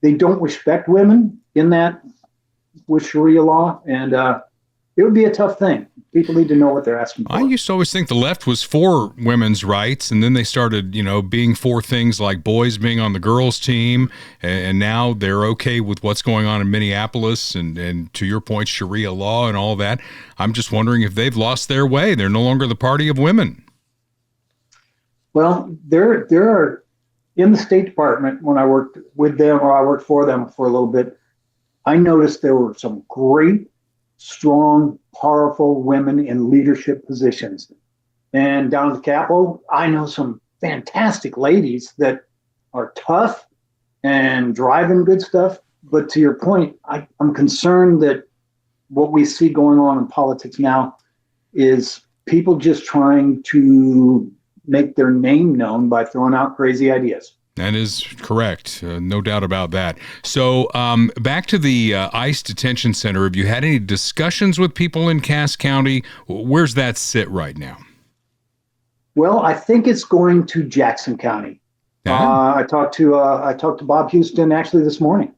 they don't respect women in that with Sharia law, and it would be a tough thing. People need to know what they're asking for. I used to always think the left was for women's rights, and then they started, being for things like boys being on the girls' team, and now they're okay with what's going on in Minneapolis, and to your point, Sharia law and all that. I'm just wondering if they've lost their way. They're no longer the party of women. Well, there are, in the State Department, when I worked with them, or I worked for them for a little bit, I noticed there were some great, strong, powerful women in leadership positions. And down at the Capitol, I know some fantastic ladies that are tough and driving good stuff. But to your point, I'm concerned that what we see going on in politics now is people just trying to make their name known by throwing out crazy ideas. That is correct. No doubt about that. So back to the ICE detention center. Have you had any discussions with people in Cass County? Where's that sit right now? Well, I think it's going to Jackson County. I talked to Bob Houston actually this morning,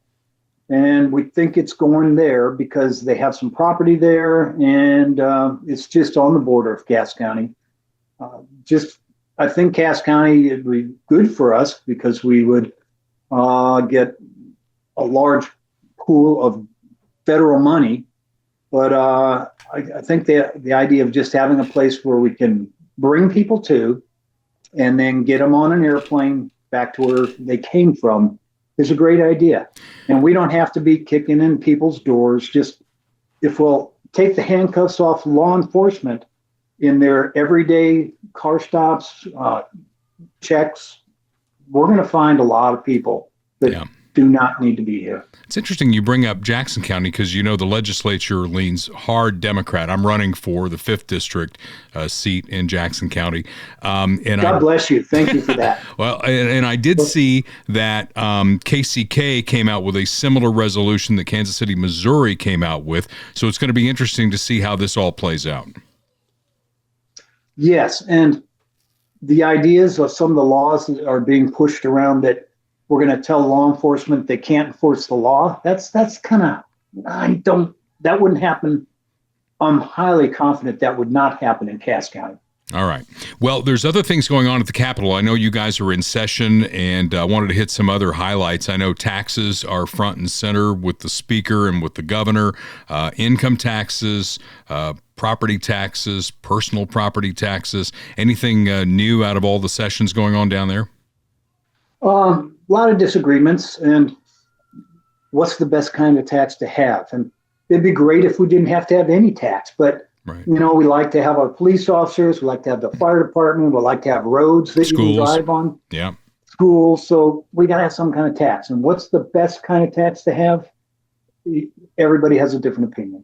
and we think it's going there because they have some property there, and it's just on the border of Cass County. I think Cass County would be good for us because we would get a large pool of federal money. But I think the idea of just having a place where we can bring people to and then get them on an airplane back to where they came from is a great idea. And we don't have to be kicking in people's doors. Just if we'll take the handcuffs off law enforcement in their everyday car stops, checks, we're going to find a lot of people that do not need to be here. It's interesting you bring up Jackson County because, you know, the legislature leans hard Democrat. I'm running for the 5th District seat in Jackson County. And God bless you. Thank you for that. Well, and I did see that KCK came out with a similar resolution that Kansas City, Missouri came out with. So it's going to be interesting to see how this all plays out. Yes, and the ideas of some of the laws that are being pushed around that we're going to tell law enforcement they can't enforce the law. That's kind of, that wouldn't happen. I'm highly confident that would not happen in Cass County. All right. Well, there's other things going on at the Capitol. I know you guys are in session, and I wanted to hit some other highlights. I know taxes are front and center with the speaker and with the governor. Income taxes, property taxes, personal property taxes. Anything new out of all the sessions going on down there? A lot of disagreements, and what's the best kind of tax to have? And it'd be great if we didn't have to have any tax, but you know, we like to have our police officers, we like to have the fire department, we like to have roads that you can drive on. Yeah. Schools. So we got to have some kind of tax. And what's the best kind of tax to have? Everybody has a different opinion.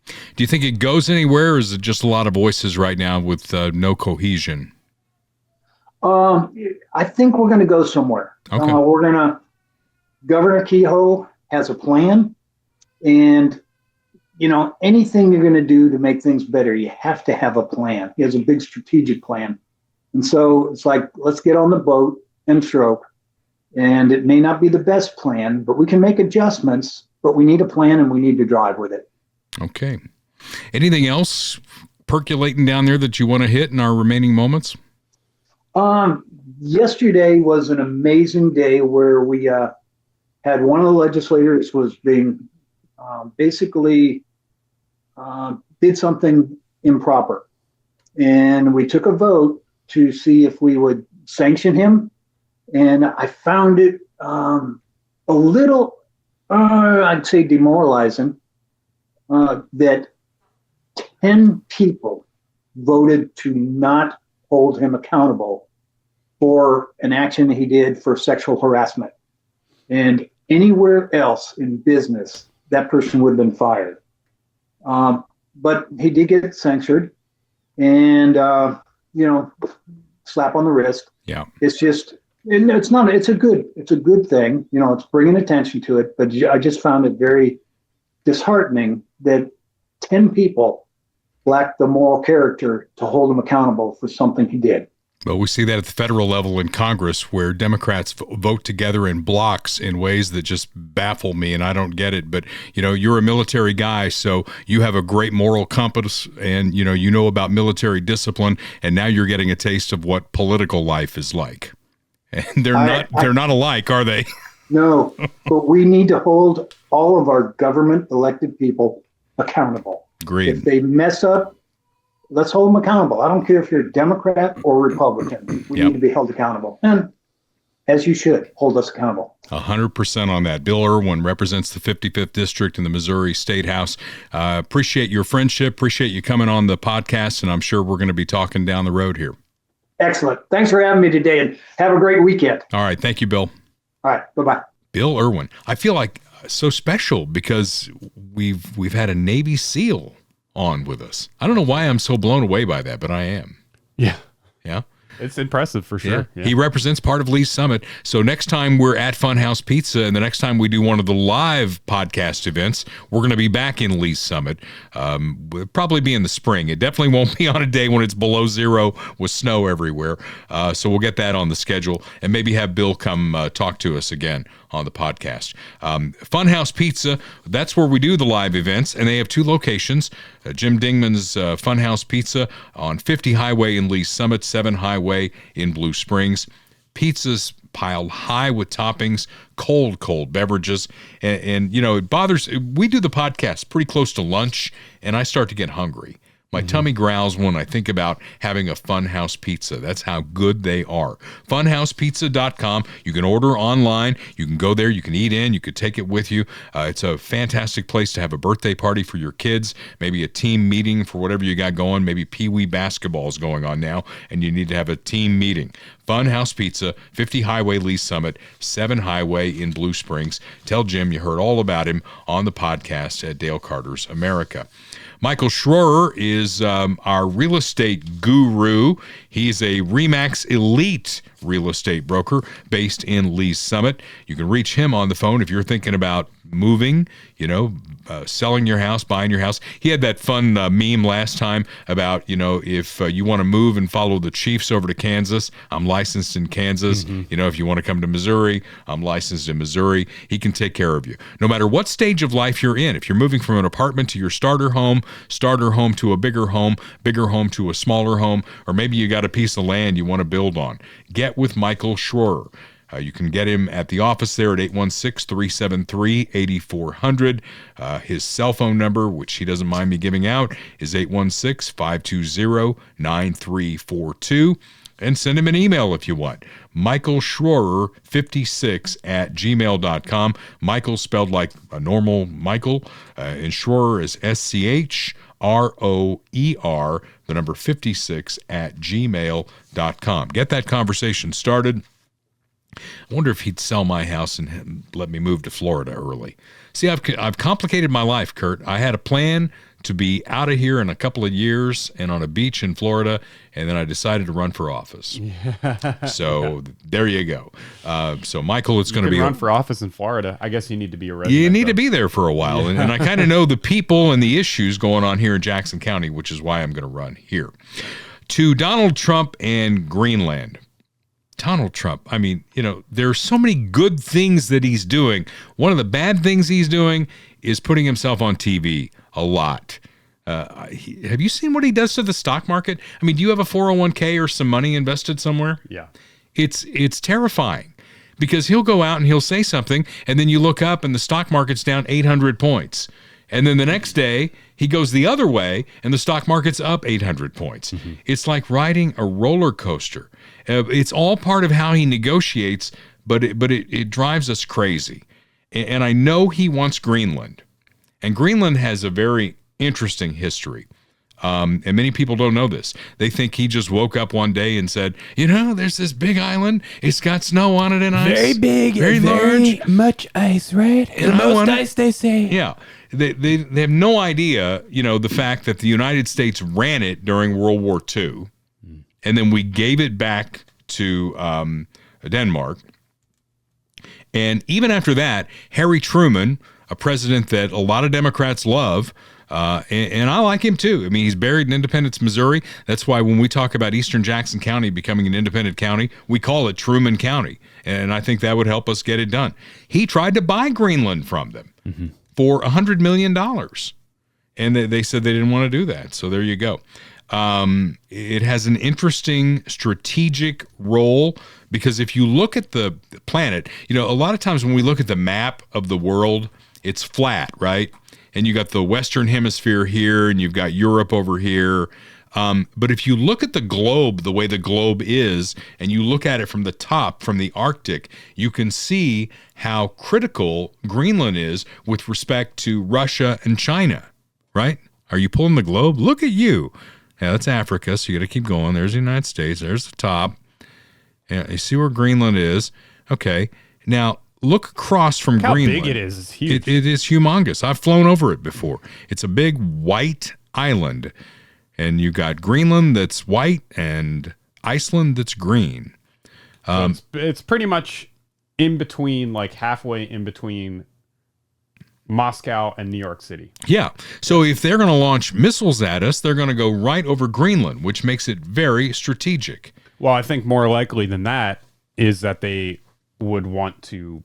Do you think it goes anywhere, or is it just a lot of voices right now with no cohesion? I think we're going to go somewhere. Okay. Governor Kehoe has a plan, and you know, anything you're going to do to make things better, you have to have a plan. He has a big strategic plan. And so it's like, let's get on the boat and stroke. And it may not be the best plan, but we can make adjustments, but we need a plan and we need to drive with it. Okay. Anything else percolating down there that you want to hit in our remaining moments? Yesterday was an amazing day where we had one of the legislators was being basically did something improper. And we took a vote to see if we would sanction him. And I found it a little, I'd say, demoralizing that 10 people voted to not hold him accountable for an action he did for sexual harassment. And anywhere else in business, that person would have been fired. But he did get censured, and you know, slap on the wrist. Yeah, it's just, it's not. It's a good thing. You know, it's bringing attention to it. But I just found it very disheartening that 10 people lacked the moral character to hold him accountable for something he did. But we see that at the federal level in Congress, where Democrats vote together in blocks in ways that just baffle me, and I don't get it. But, you know, you're a military guy, so you have a great moral compass, and, you know about military discipline, and now you're getting a taste of what political life is like. And they're not alike, are they? No, but we need to hold all of our government-elected people accountable. Agreed. If they mess up, let's hold them accountable. I don't care if you're Democrat or Republican. We need to be held accountable. And as you should, hold us accountable. 100% on that. Bill Irwin represents the 55th District in the Missouri State House. Appreciate your friendship. Appreciate you coming on the podcast, and I'm sure we're going to be talking down the road here. Excellent. Thanks for having me today, and have a great weekend. All right. Thank you, Bill. All right. Bye-bye. Bill Irwin. I feel like so special because we've had a Navy SEAL on with us. I don't know why I'm so blown away by that, but I am. Yeah. Yeah. It's impressive for sure. Yeah. He represents part of Lee's Summit. So next time we're at Funhouse Pizza, and the next time we do one of the live podcast events, we're going to be back in Lee's Summit. We'll probably be in the spring. It definitely won't be on a day when it's below zero with snow everywhere. So we'll get that on the schedule and maybe have Bill come talk to us again on the podcast. Funhouse Pizza, that's where we do the live events, and they have two locations. Jim Dingman's Funhouse Pizza on 50 Highway in Lee's Summit, 7 Highway in Blue Springs. Pizzas piled high with toppings, cold beverages. And you know, it bothers, we do the podcast pretty close to lunch, and I start to get hungry. My tummy growls when I think about having a Funhouse Pizza. That's how good they are. Funhousepizza.com. You can order online. You can go there. You can eat in. You could take it with you. It's a fantastic place to have a birthday party for your kids, maybe a team meeting for whatever you got going. Maybe Pee Wee basketball is going on now, and you need to have a team meeting. Funhouse Pizza, 50 Highway Lee's Summit, 7 Highway in Blue Springs. Tell Jim you heard all about him on the podcast at Dale Carter's America. Michael Schroer is our real estate guru. He's a RE/MAX Elite real estate broker based in Lee's Summit. You can reach him on the phone if you're thinking about moving, selling your house, buying your house. He had that fun meme last time about, if you want to move and follow the Chiefs over to Kansas, I'm licensed in Kansas. If you want to come to Missouri, I'm licensed in Missouri. He can take care of you. No matter what stage of life you're in, if you're moving from an apartment to your starter home to a bigger home to a smaller home, or maybe you got a piece of land you want to build on, get with Michael Schroer. You can get him at the office there at 816-373-8400. His cell phone number, which he doesn't mind me giving out, is 816-520-9342. And send him an email if you want. Michael Schroer 56@gmail.com. Michael spelled like a normal Michael. And Schroer is SCHROER, the number 56@gmail.com. Get that conversation started. I wonder if he'd sell my house and let me move to Florida early. See, I've complicated my life, Kurt. I had a plan to be out of here in a couple of years and on a beach in Florida, and then I decided to run for office. So there you go. So Michael, it's going to be run for office in Florida. I guess you need to be a resident. You need to be there for a while, and I kind of know the people and the issues going on here in Jackson County, which is why I'm going to run here. To Donald Trump and Greenland. Donald Trump, I mean, there are so many good things that he's doing. One of the bad things he's doing is putting himself on TV a lot. Have you seen what he does to the stock market? I mean, do you have a 401k or some money invested somewhere? Yeah. It's terrifying because he'll go out and he'll say something, and then you look up and the stock market's down 800 points. And then the next day, he goes the other way, and the stock market's up 800 points. It's like riding a roller coaster. It's all part of how he negotiates, but it drives us crazy. And I know he wants Greenland. And Greenland has a very interesting history. And many people don't know this. They think he just woke up one day and said, there's this big island. It's got snow on it and ice. Very big. Very large. Much ice, right? And the most ice, they say. Yeah. They have no idea, the fact that the United States ran it during World War II. And then we gave it back to Denmark. And even after that, Harry Truman, a president that a lot of Democrats love, and I like him too. I mean, he's buried in Independence, Missouri. That's why when we talk about Eastern Jackson County becoming an independent county, we call it Truman County. And I think that would help us get it done. He tried to buy Greenland from them for $100 million. And they said they didn't want to do that. So there you go. It has an interesting strategic role because if you look at the planet, a lot of times when we look at the map of the world, it's flat, right? And you got the Western Hemisphere here and you've got Europe over here. But if you look at the globe, the way the globe is, and you look at it from the top, from the Arctic, you can see how critical Greenland is with respect to Russia and China, right? Are you pulling the globe? Look at you. Yeah, that's Africa, so you got to keep going. There's the United States. There's the top. Yeah, you see where Greenland is. Okay. Now, look across from Greenland. How big it is. It's huge. It is humongous. I've flown over it before. It's a big white island. And you got Greenland that's white and Iceland that's green. It's pretty much in between, like halfway in between Moscow and New York City. Yeah. So if they're going to launch missiles at us, they're going to go right over Greenland, which makes it very strategic. Well, I think more likely than that is that they would want to,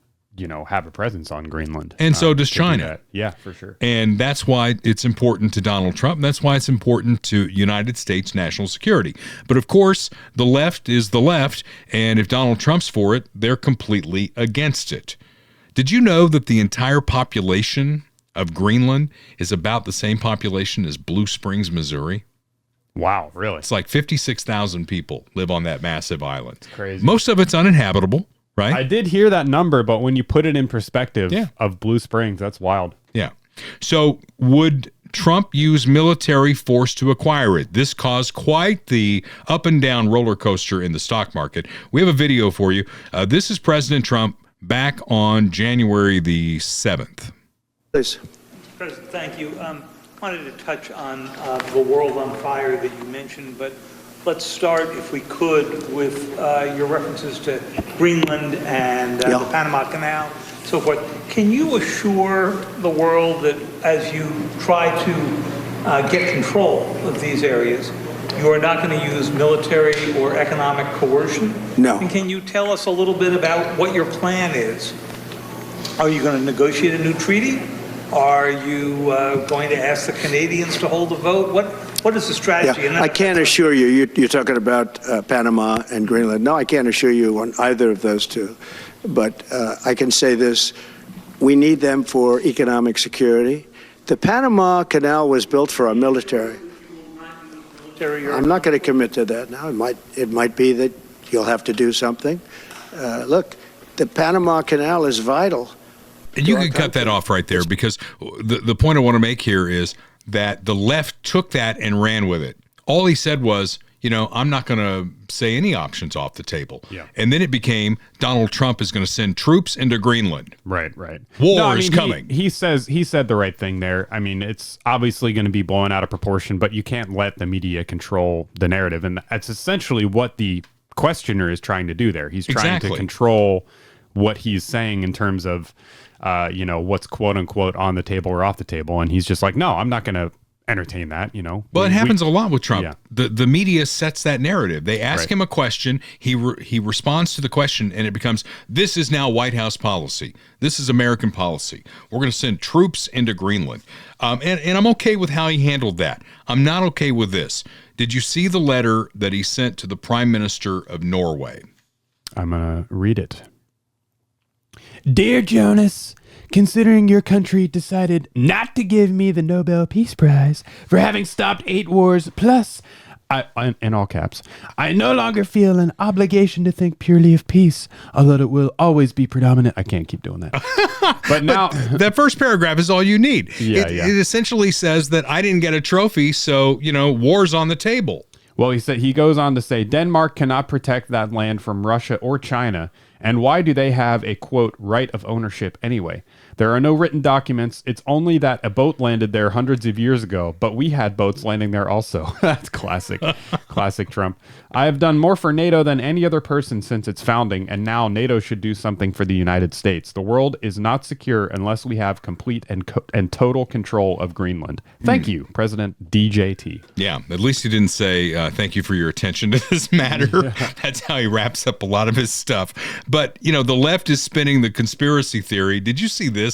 have a presence on Greenland. And so does to do China. that. Yeah, for sure. And that's why it's important to Donald Trump. That's why it's important to United States national security. But of course, the left is the left, and if Donald Trump's for it, they're completely against it. Did you know that the entire population of Greenland is about the same population as Blue Springs, Missouri? Wow, really? It's like 56,000 people live on that massive island. It's crazy. Most of it's uninhabitable, right? I did hear that number, but when you put it in perspective of Blue Springs, that's wild. Yeah. So would Trump use military force to acquire it? This caused quite the up and down roller coaster in the stock market. We have a video for you. This is President Trump back on January the 7th. Please. President, thank you. Wanted to touch on the world on fire that you mentioned, but let's start, if we could, with your references to Greenland and the Panama Canal, so forth. Can you assure the world that as you try to get control of these areas, you are not going to use military or economic coercion? No. And can you tell us a little bit about what your plan is? Are you going to negotiate a new treaty? Are you going to ask the Canadians to hold a vote? What is the strategy? Yeah, I can't assure you. You're talking about Panama and Greenland. No, I can't assure you on either of those two. But I can say this. We need them for economic security. The Panama Canal was built for our military. I'm not going to commit to that now. It might be that you'll have to do something. Look, the Panama Canal is vital. And you can cut that off right there, because the point I want to make here is that the left took that and ran with it. All he said was, I'm not going to say any options off the table. Yeah. And then it became Donald Trump is going to send troops into Greenland. Right. War is coming. He said the right thing there. I mean, it's obviously going to be blown out of proportion, but you can't let the media control the narrative. And that's essentially what the questioner is trying to do there. He's trying to control what he's saying in terms of what's quote unquote on the table or off the table. And he's just like, no, I'm not going to entertain that, Well, it happens a lot with Trump. Yeah. The media sets that narrative. They ask him a question, he responds to the question, and it becomes, this is now White House policy. This is American policy. We're going to send troops into Greenland. And I'm okay with how he handled that. I'm not okay with this. Did you see the letter that he sent to the Prime Minister of Norway? I'm going to read it. Dear Jonas, considering your country decided not to give me the Nobel Peace Prize for having stopped 8 wars, plus, in all caps, I no longer feel an obligation to think purely of peace, although it will always be predominant. I can't keep doing that. But now, that first paragraph is all you need. It essentially says that I didn't get a trophy, so, war's on the table. Well, he goes on to say, Denmark cannot protect that land from Russia or China. And why do they have a, quote, right of ownership anyway? There are no written documents. It's only that a boat landed there hundreds of years ago, but we had boats landing there also. That's classic. Classic Trump. I have done more for NATO than any other person since its founding, and now NATO should do something for the United States. The world is not secure unless we have complete and total control of Greenland. Thank you, President DJT. Yeah, at least he didn't say, thank you for your attention to this matter. Yeah. That's how he wraps up a lot of his stuff. But, the left is spinning the conspiracy theory. Did you see this?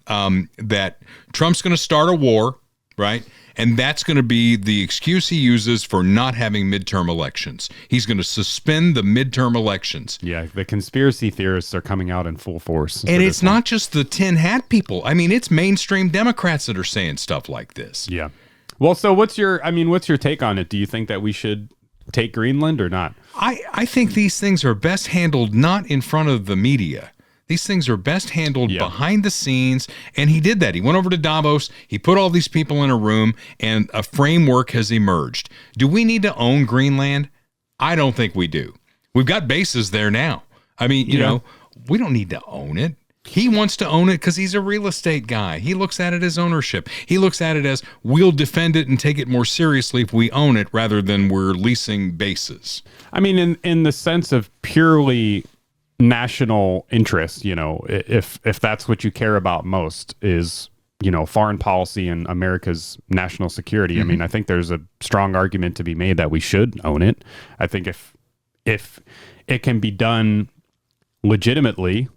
That Trump's going to start a war, right? And that's going to be the excuse he uses for not having midterm elections. He's going to suspend the midterm elections. Yeah, the conspiracy theorists are coming out in full force. And it's not just the tin hat people. I mean, it's mainstream Democrats that are saying stuff like this. Yeah. Well, so what's your take on it? Do you think that we should take Greenland or not? I think these things are best handled not in front of the media. These things are best handled behind the scenes, and he did that. He went over to Davos, he put all these people in a room, and a framework has emerged. Do we need to own Greenland? I don't think we do. We've got bases there now. I mean, you know, we don't need to own it. He wants to own it because he's a real estate guy. He looks at it as ownership. He looks at it as we'll defend it and take it more seriously if we own it rather than we're leasing bases. I mean, in the sense of purely national interest, you know, if that's what you care about most is, you know, foreign policy and America's national security. I mean, I think there's a strong argument to be made that we should own it. I think if it can be done legitimately,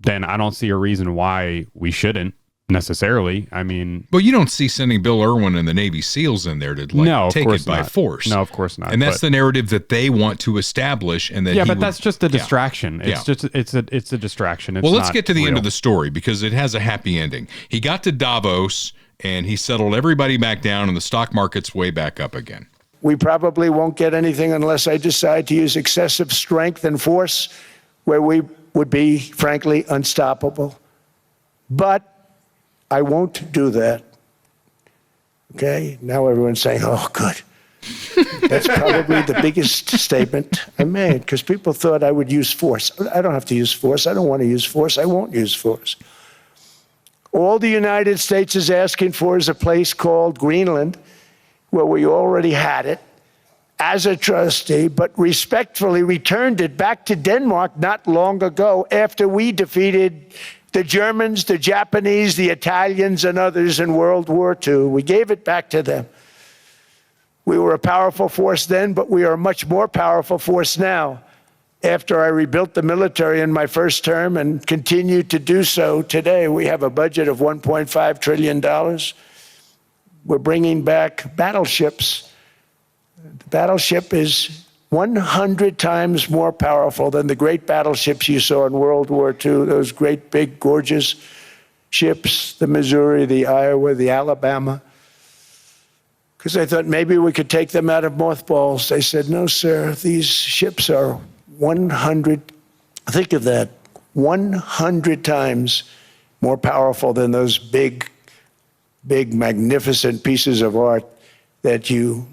then I don't see a reason why we shouldn't necessarily. I mean, well, you don't see sending Bill Irwin and the Navy SEALs in there to take it by force. No, of course not. And that's the narrative that they want to establish. And that that's just a distraction. It's just it's a distraction. It's let's get to the real. end of the story because it has a happy ending. He got to Davos and he settled everybody back down, and the stock market's way back up again. We probably won't get anything unless I decide to use excessive strength and force where we would be, frankly, unstoppable. But I won't do that. Okay? Now everyone's saying, oh, good. That's probably the biggest statement I made because people thought I would use force. I don't have to use force. I don't want to use force. I won't use force. All the United States is asking for is a place called Greenland, where we already had it as a trustee, but respectfully returned it back to Denmark not long ago after we defeated the Germans, the Japanese, the Italians, and others in World War II. We gave it back to them. We were a powerful force then, but we are a much more powerful force now after I rebuilt the military in my first term and continue to do so today. We have a budget of $1.5 trillion. We're bringing back battleships. The battleship is 100 times more powerful than the great battleships you saw in World War II, those great, big, gorgeous ships, the Missouri, the Iowa, the Alabama. Because I thought maybe we could take them out of mothballs. They said, no, sir, these ships are 100, think of that, 100 times more powerful than those big, magnificent pieces of art that you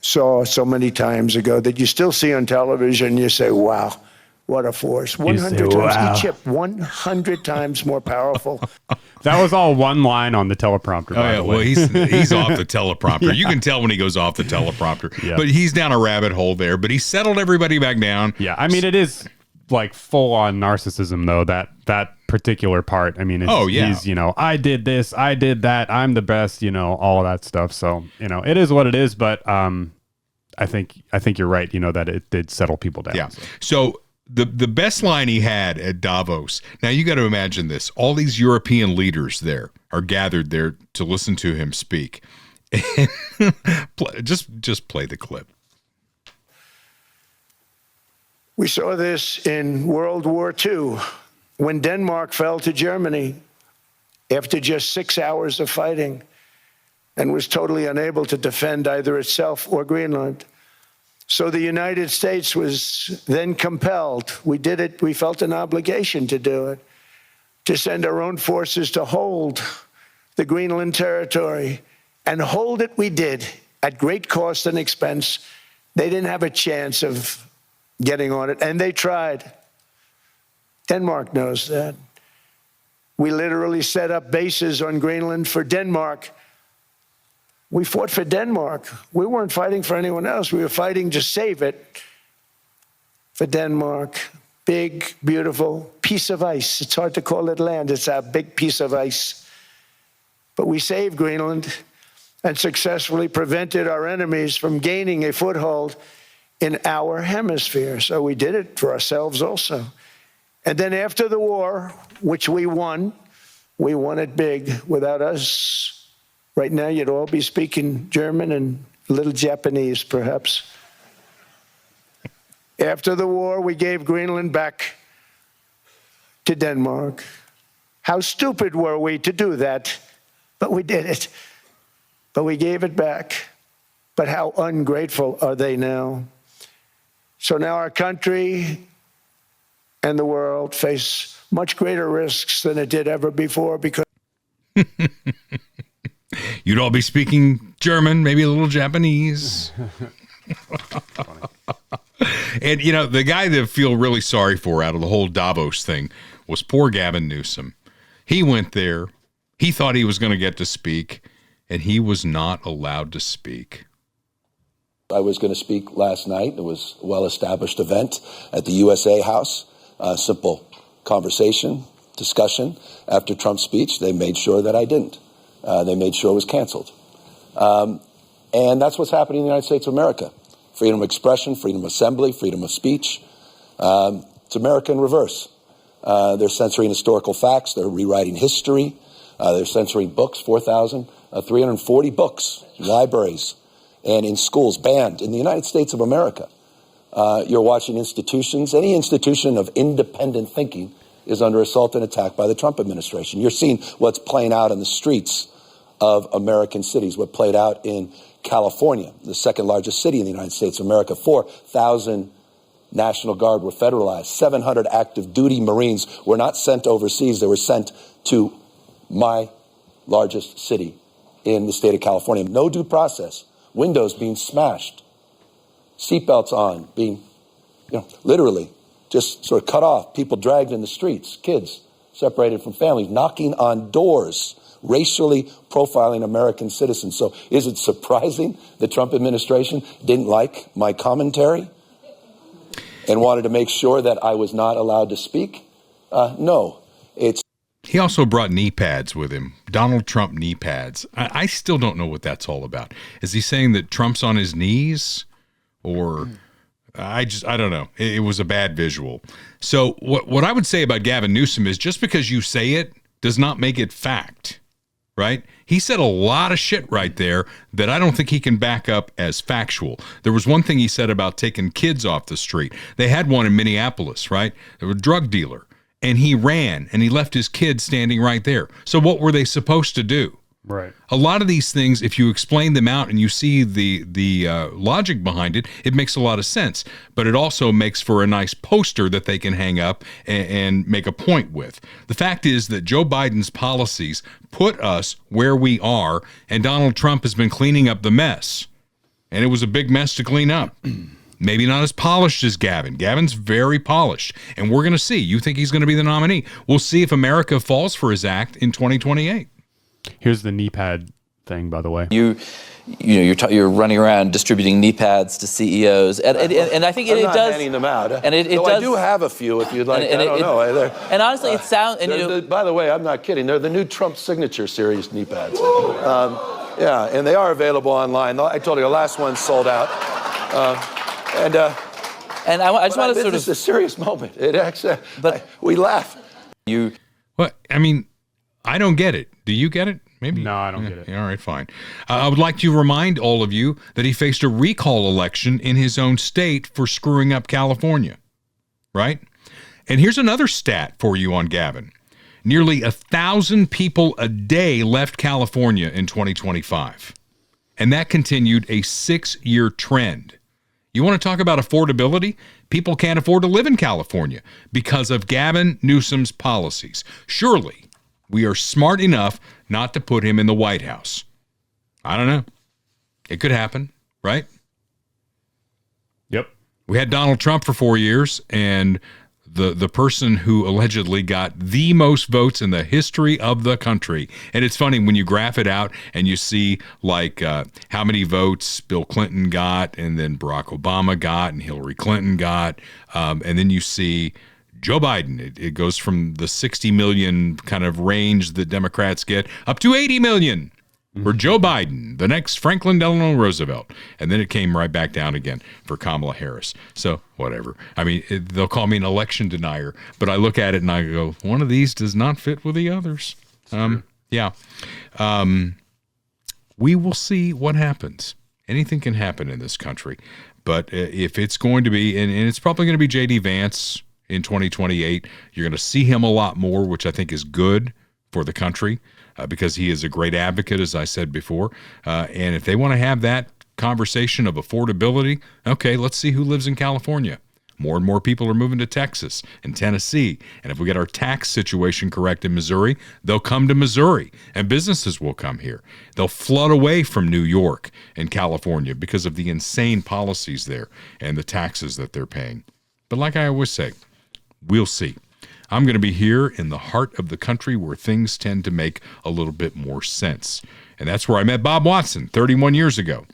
saw so many times ago that you still see on television. You say, wow, what a force. 100 times, each ship 100 times more powerful. That was all one line on the teleprompter. By the way. Well, he's off the teleprompter. You can tell when he goes off the teleprompter. But he's down a rabbit hole there. But he settled everybody back down. Yeah, I mean, it is like full on narcissism, though, that particular part. I mean, he's, you know, I did this, I did that, I'm the best, you know, all of that stuff. So, you know, it is what it is. But I think you're right, you know, that it did settle people down. Yeah. So the best line he had at Davos. Now you got to imagine this. All these European leaders there are gathered there to listen to him speak. just play the clip. We saw this in World War II when Denmark fell to Germany after just 6 hours of fighting and was totally unable to defend either itself or Greenland. So the United States was then compelled, we did it, we felt an obligation to do it, to send our own forces to hold the Greenland territory. And hold it we did at great cost and expense. They didn't have a chance of getting on it, and they tried. Denmark knows that. We literally set up bases on Greenland for Denmark. We fought for Denmark. We weren't fighting for anyone else. We were fighting to save it for Denmark. Big, beautiful piece of ice. It's hard to call it land. It's a big piece of ice. But we saved Greenland and successfully prevented our enemies from gaining a foothold in our hemisphere. So we did it for ourselves also. And then after the war, which we won it big. Without us, right now you'd all be speaking German and a little Japanese, perhaps. After the war, we gave Greenland back to Denmark. How stupid were we to do that? But we did it. But we gave it back. But how ungrateful are they now? So now our country and the world face much greater risks than it did ever before because you'd all be speaking German, maybe a little Japanese. And, you know, the guy that I feel really sorry for out of the whole Davos thing was poor Gavin Newsom. He went there. He thought he was going to get to speak, and he was not allowed to speak. I was going to speak last night. It was a well-established event at the USA House. Simple conversation, discussion. After Trump's speech, they made sure that I didn't. They made sure it was canceled. And that's what's happening in the United States of America. Freedom of expression, freedom of assembly, freedom of speech. It's America in reverse. They're censoring historical facts. They're rewriting history. They're censoring books, 4,340 books, libraries, and in schools, banned in the United States of America. You're watching institutions. Any institution of independent thinking is under assault and attack by the Trump administration. You're seeing what's playing out in the streets of American cities, what played out in California, the second largest city in the United States of America. 4,000 National Guard were federalized. 700 active duty Marines were not sent overseas. They were sent to my largest city in the state of California. No due process. Windows being smashed. Seatbelts on, being, literally just sort of cut off. People dragged in the streets. Kids separated from families. Knocking on doors. Racially profiling American citizens. So is it surprising the Trump administration didn't like my commentary and wanted to make sure that I was not allowed to speak? No. He also brought knee pads with him, Donald Trump knee pads. I still don't know what that's all about. Is he saying that Trump's on his knees? Or I don't know. It was a bad visual. So what I would say about Gavin Newsom is just because you say it does not make it fact, right? He said a lot of shit right there that I don't think he can back up as factual. There was one thing he said about taking kids off the street. They had one in Minneapolis, right? They were a drug dealer. And he ran, and he left his kids standing right there. So what were they supposed to do? Right. A lot of these things, if you explain them out and you see the logic behind it, it makes a lot of sense. But it also makes for a nice poster that they can hang up and make a point with. The fact is that Joe Biden's policies put us where we are, and Donald Trump has been cleaning up the mess. And it was a big mess to clean up. Maybe not as polished as Gavin. Gavin's very polished, and we're going to see. You think he's going to be the nominee. We'll see if America falls for his act in 2028. Here's the knee pad thing, by the way. You're running around distributing knee pads to CEOs, and I think I'm it not does. handing them out. And it does. I do have a few if you'd like. I don't know. And honestly, it sounds. By the way, I'm not kidding. They're the new Trump Signature Series knee pads. Yeah, and they are available online. I told you the last one sold out. And I just want to sort of. This is a serious moment. It actually, we laugh. I mean, I don't get it. Do you get it? Maybe. No, I don't get it. All right, fine. I would like to remind all of you that he faced a recall election in his own state for screwing up California, right? And here's another stat for you on Gavin. Nearly 1,000 people a day left California in 2025, and that continued a 6-year trend. You want to talk about affordability? People can't afford to live in California because of Gavin Newsom's policies. Surely we are smart enough not to put him in the White House. I don't know. It could happen, right? Yep. We had Donald Trump for 4 years, and the person who allegedly got the most votes in the history of the country. And it's funny when you graph it out and you see like how many votes Bill Clinton got, and then Barack Obama got, and Hillary Clinton got, and then you see Joe Biden. It goes from the 60 million kind of range that Democrats get up to 80 million for Joe Biden, the next Franklin Delano Roosevelt. And then it came right back down again for Kamala Harris. So whatever. I mean, they'll call me an election denier, but I look at it and I go, one of these does not fit with the others. Yeah. We will see what happens. Anything can happen in this country. But if it's going to be, and it's probably going to be J.D. Vance in 2028, you're going to see him a lot more, which I think is good for the country because he is a great advocate, as I said before. And if they want to have that conversation of affordability, okay, let's see who lives in California. More and more people are moving to Texas and Tennessee. And if we get our tax situation correct in Missouri, they'll come to Missouri and businesses will come here. They'll flood away from New York and California because of the insane policies there and the taxes that they're paying. But like I always say, we'll see. I'm going to be here in the heart of the country where things tend to make a little bit more sense. And that's where I met Bob Watson 31 years ago.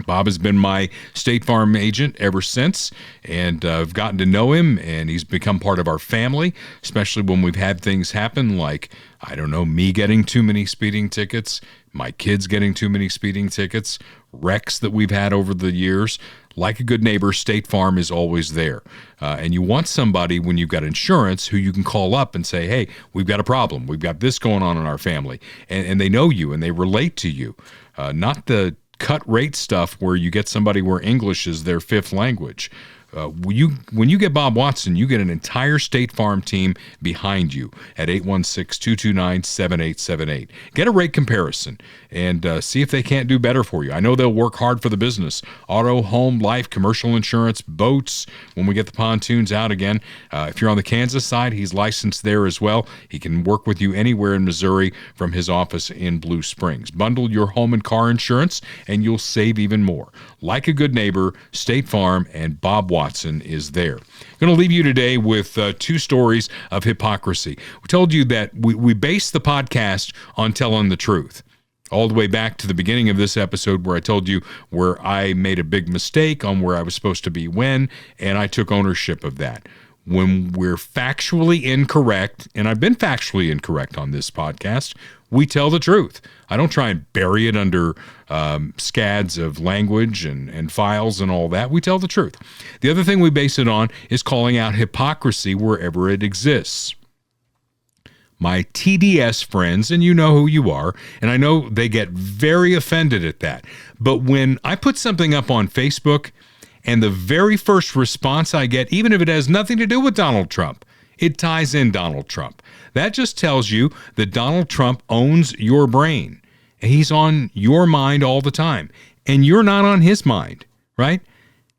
Bob has been my State Farm agent ever since, and I've gotten to know him, and he's become part of our family, especially when we've had things happen like, I don't know, me getting too many speeding tickets, my kids getting too many speeding tickets, wrecks that we've had over the years. Like a good neighbor, State Farm is always there. And you want somebody, when you've got insurance, who you can call up and say, hey, we've got a problem. We've got this going on in our family. And they know you and they relate to you. Not the cut rate stuff where you get somebody where English is their fifth language. When you get Bob Watson, you get an entire State Farm team behind you at 816-229-7878. Get a rate comparison and see if they can't do better for you. I know they'll work hard for the business. Auto, home, life, commercial insurance, boats, when we get the pontoons out again. If you're on the Kansas side, he's licensed there as well. He can work with you anywhere in Missouri from his office in Blue Springs. Bundle your home and car insurance, and you'll save even more. Like a good neighbor, State Farm and Bob Watson is there. I'm going to leave you today with two stories of hypocrisy. We told you that we base the podcast on telling the truth. All the way back to the beginning of this episode where I told you where I made a big mistake on where I was supposed to be when, and I took ownership of that. When we're factually incorrect, and I've been factually incorrect on this podcast, we tell the truth. I don't try and bury it under scads of language and files and all that. We tell the truth. The other thing we base it on is calling out hypocrisy wherever it exists. My TDS friends, and you know who you are, and I know they get very offended at that. But when I put something up on Facebook, and the very first response I get, even if it has nothing to do with Donald Trump, it ties in Donald Trump. That just tells you that Donald Trump owns your brain. He's on your mind all the time, and you're not on his mind, right?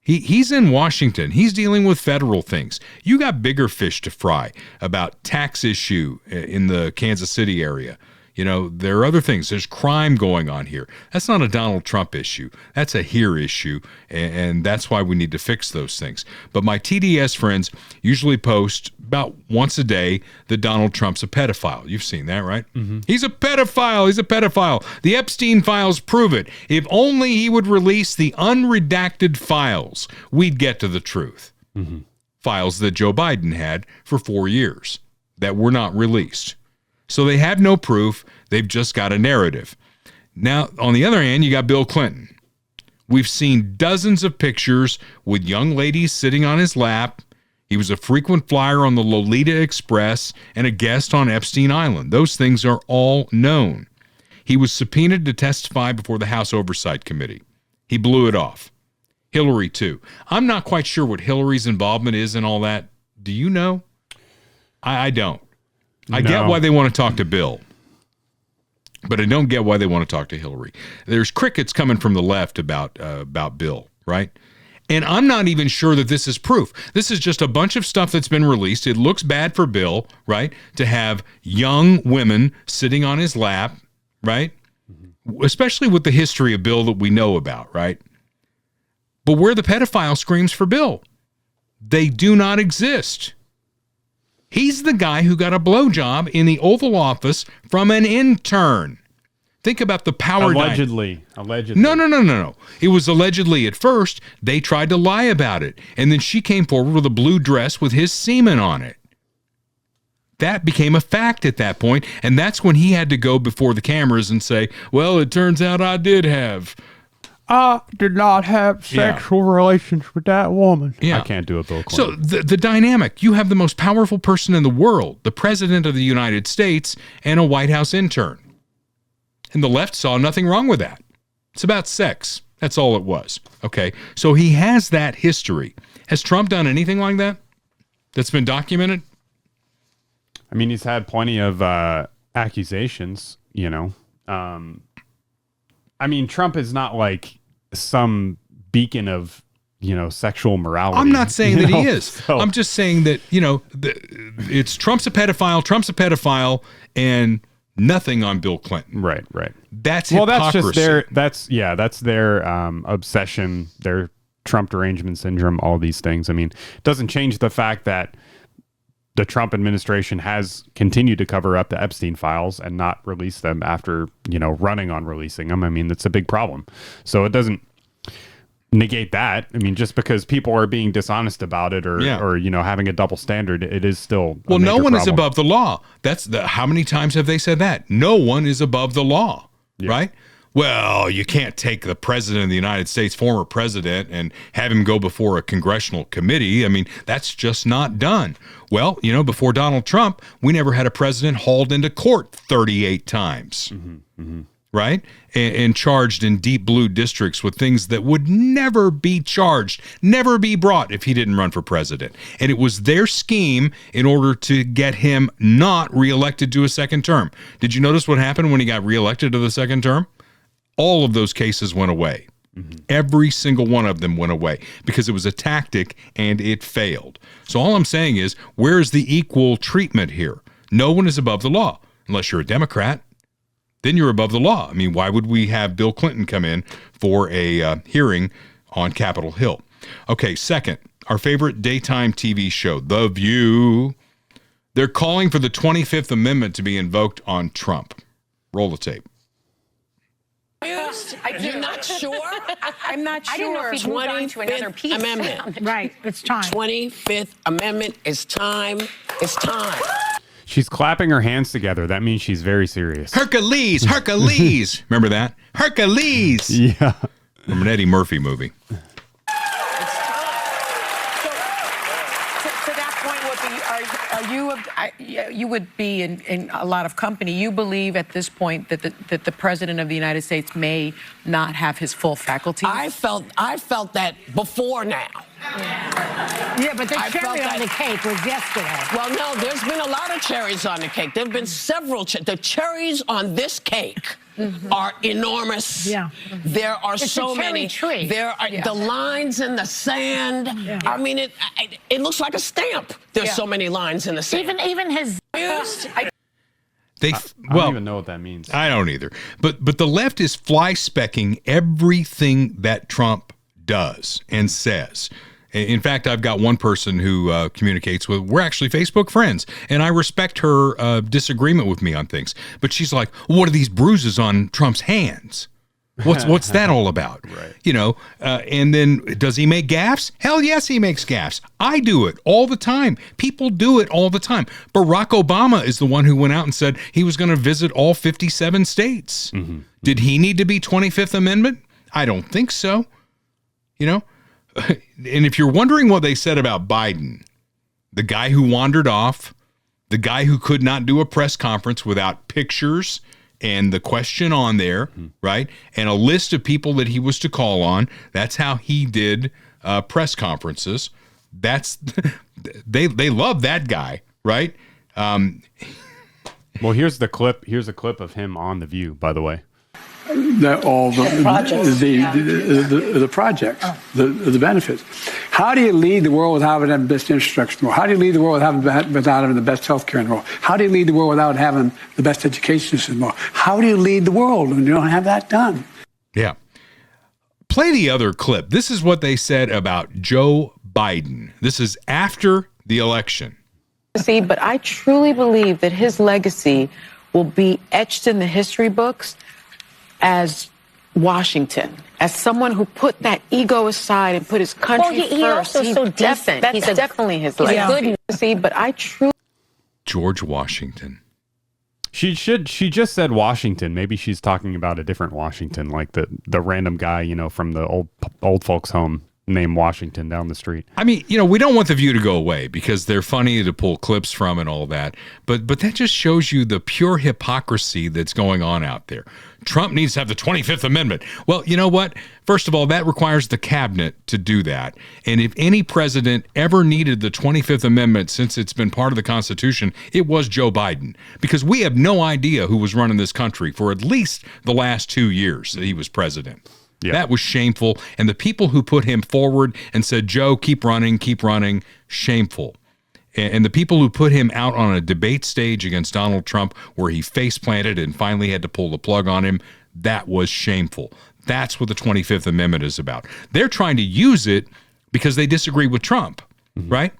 He's in Washington. He's dealing with federal things. You got bigger fish to fry about tax issue in the Kansas City area. You know, there are other things. There's crime going on here. That's not a Donald Trump issue. That's a here issue, and that's why we need to fix those things. But my TDS friends usually post about once a day that Donald Trump's a pedophile. You've seen that, right? Mm-hmm. He's a pedophile. He's a pedophile. The Epstein files prove it. If only he would release the unredacted files, we'd get to the truth. Mm-hmm. Files that Joe Biden had for 4 years that were not released. So they have no proof. They've just got a narrative. Now, on the other hand, you got Bill Clinton. We've seen dozens of pictures with young ladies sitting on his lap. He was a frequent flyer on the Lolita Express and a guest on Epstein Island. Those things are all known. He was subpoenaed to testify before the House Oversight Committee. He blew it off. Hillary, too. I'm not quite sure what Hillary's involvement is in all that. Do you know? I don't. I get why they want to talk to Bill, but I don't get why they want to talk to Hillary. There's crickets coming from the left about Bill, right? And I'm not even sure that this is proof. This is just a bunch of stuff that's been released. It looks bad for Bill, right? To have young women sitting on his lap, right? Mm-hmm. Especially with the history of Bill that we know about, right? But where the pedophile screams for Bill? They do not exist. He's the guy who got a blowjob in the Oval Office from an intern. Think about the power Allegedly. No. It was allegedly at first. They tried to lie about it. And then she came forward with a blue dress with his semen on it. That became a fact at that point. And that's when he had to go before the cameras and say, well, it turns out I did not have sexual relations with that woman. Yeah. I can't do it, Bill Clinton. So the dynamic, you have the most powerful person in the world, the president of the United States, and a White House intern. And the left saw nothing wrong with that. It's about sex. That's all it was. Okay. So he has that history. Has Trump done anything like that that's been documented? I mean, he's had plenty of accusations, you know. I mean, Trump is not like some beacon of, you know, sexual morality. I'm not saying that he is. So, I'm just saying that, you know, it's Trump's a pedophile, and nothing on Bill Clinton. Right. That's hypocrisy. That's their obsession, their Trump derangement syndrome, all these things. I mean, it doesn't change the fact that the Trump administration has continued to cover up the Epstein files and not release them after, running on releasing them. I mean, that's a big problem. So it doesn't negate that. I mean, just because people are being dishonest about it or having a double standard, it is still well, no one is above the law. How many times have they said that? No one is above the law, right? Well, you can't take the president of the United States, former president, and have him go before a congressional committee. I mean, that's just not done. Well, before Donald Trump, we never had a president hauled into court 38 times, right? And charged in deep blue districts with things that would never be charged, never be brought if he didn't run for president. And it was their scheme in order to get him not reelected to a second term. Did you notice what happened when he got reelected to the second term? All of those cases went away. Every single one of them went away because it was a tactic and it failed. So all I'm saying is, where's the equal treatment here? No one is above the law unless you're a Democrat. Then you're above the law. I mean, why would we have Bill Clinton come in for a hearing on Capitol Hill? Okay, second, our favorite daytime TV show, The View. They're calling for the 25th Amendment to be invoked on Trump. Roll the tape. You're not sure? I'm not sure. I didn't know if he'd moved on to another piece. Amendment. Right, it's time. 25th Amendment is time. It's time. She's clapping her hands together. That means she's very serious. Hercules! Hercules! Remember that? Hercules! Yeah. From an Eddie Murphy movie. You would be in a lot of company. You believe at this point that the president of the United States may not have his full faculties? I felt that before now. Yeah, but the cherry on the cake was yesterday. Well, no, there's been a lot of cherries on the cake. There have been several. The cherries on this cake are enormous. Yeah. There are so many. Tree. There are the lines in the sand. Yeah. I mean, it looks like a stamp. There's so many lines in the sand. Even his. I don't even know what that means. I don't either. But the left is fly-specking everything that Trump does and says. In fact, I've got one person who communicates with, we're actually Facebook friends, and I respect her disagreement with me on things. But she's like, what are these bruises on Trump's hands? What's that all about? Right. And then does he make gaffes? Hell yes, he makes gaffes. I do it all the time. People do it all the time. Barack Obama is the one who went out and said he was going to visit all 57 states. Did he need to be 25th Amendment? I don't think so. And if you're wondering what they said about Biden, the guy who wandered off, the guy who could not do a press conference without pictures and the question on there, right? And a list of people that he was to call on. That's how he did press conferences. They love that guy, right? Well, here's the clip. Here's a clip of him on The View, by the way. The projects, the benefits. How do you lead the world without having the best infrastructure in the world? How do you lead the world without having the best healthcare in the world? How do you lead the world without having the best education system in the world? How do you lead the world when you don't have that done? Yeah. Play the other clip. This is what they said about Joe Biden. This is after the election. But I truly believe that his legacy will be etched in the history books as Washington, as someone who put that ego aside and put his country first. Also so decent. That's definitely his legacy. But I truly. George Washington. She just said Washington. Maybe she's talking about a different Washington, like the random guy, from the old folks' home named Washington down the street. I mean, we don't want The View to go away because they're funny to pull clips from and all that. But that just shows you the pure hypocrisy that's going on out there. Trump needs to have the 25th Amendment. Well, you know what? First of all, that requires the cabinet to do that. And if any president ever needed the 25th Amendment since it's been part of the Constitution, it was Joe Biden. Because we have no idea who was running this country for at least the last 2 years that he was president. Yeah. That was shameful. And the people who put him forward and said, Joe, keep running, shameful. And the people who put him out on a debate stage against Donald Trump where he face planted and finally had to pull the plug on him, that was shameful. That's what the 25th Amendment is about. They're trying to use it because they disagree with Trump, right?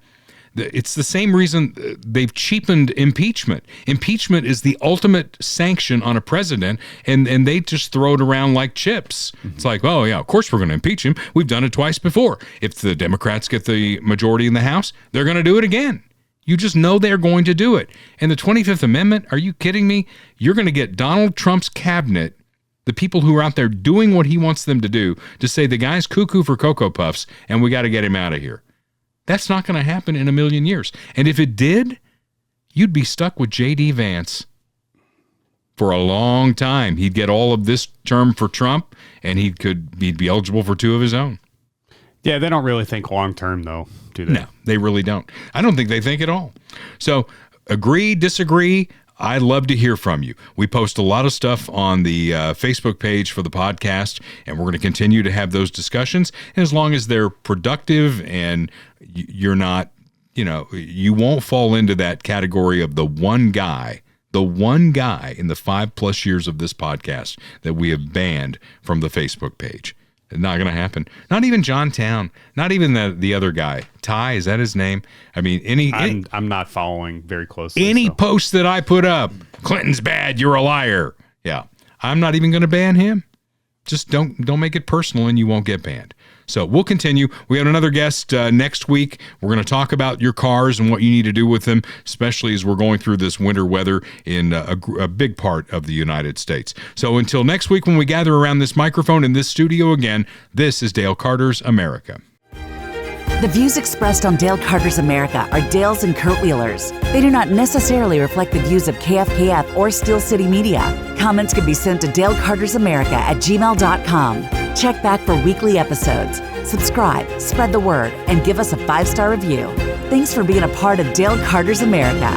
It's the same reason they've cheapened impeachment. Impeachment is the ultimate sanction on a president, and they just throw it around like chips. It's like, oh, yeah, of course we're going to impeach him. We've done it twice before. If the Democrats get the majority in the House, they're going to do it again. You just know they're going to do it. And the 25th Amendment, are you kidding me? You're going to get Donald Trump's cabinet, the people who are out there doing what he wants them to do, to say the guy's cuckoo for Cocoa Puffs and we got to get him out of here. That's not going to happen in a million years. And if it did, you'd be stuck with J.D. Vance for a long time. He'd get all of this term for Trump, and he'd be eligible for 2 of his own. Yeah, they don't really think long term, though, do they? No, they really don't. I don't think they think at all. So agree, disagree. I'd love to hear from you. We post a lot of stuff on the Facebook page for the podcast, and we're going to continue to have those discussions. And as long as they're productive and you're not, you won't fall into that category of the one guy in the 5+ years of this podcast that we have banned from the Facebook page. It's not going to happen. Not even John Town. Not even the other guy. Ty, is that his name? I mean, I'm not following very closely. Any post that I put up, Clinton's bad, you're a liar. Yeah. I'm not even going to ban him. Just don't make it personal and you won't get banned. So we'll continue. We have another guest next week. We're going to talk about your cars and what you need to do with them, especially as we're going through this winter weather in a big part of the United States. So until next week when we gather around this microphone in this studio again, this is Dale Carter's America. The views expressed on Dale Carter's America are Dale's and Kurt Wheeler's. They do not necessarily reflect the views of KFKF or Steel City Media. Comments can be sent to dalecartersamerica@gmail.com. Check back for weekly episodes. Subscribe, spread the word, and give us a 5-star review. Thanks for being a part of Dale Carter's America.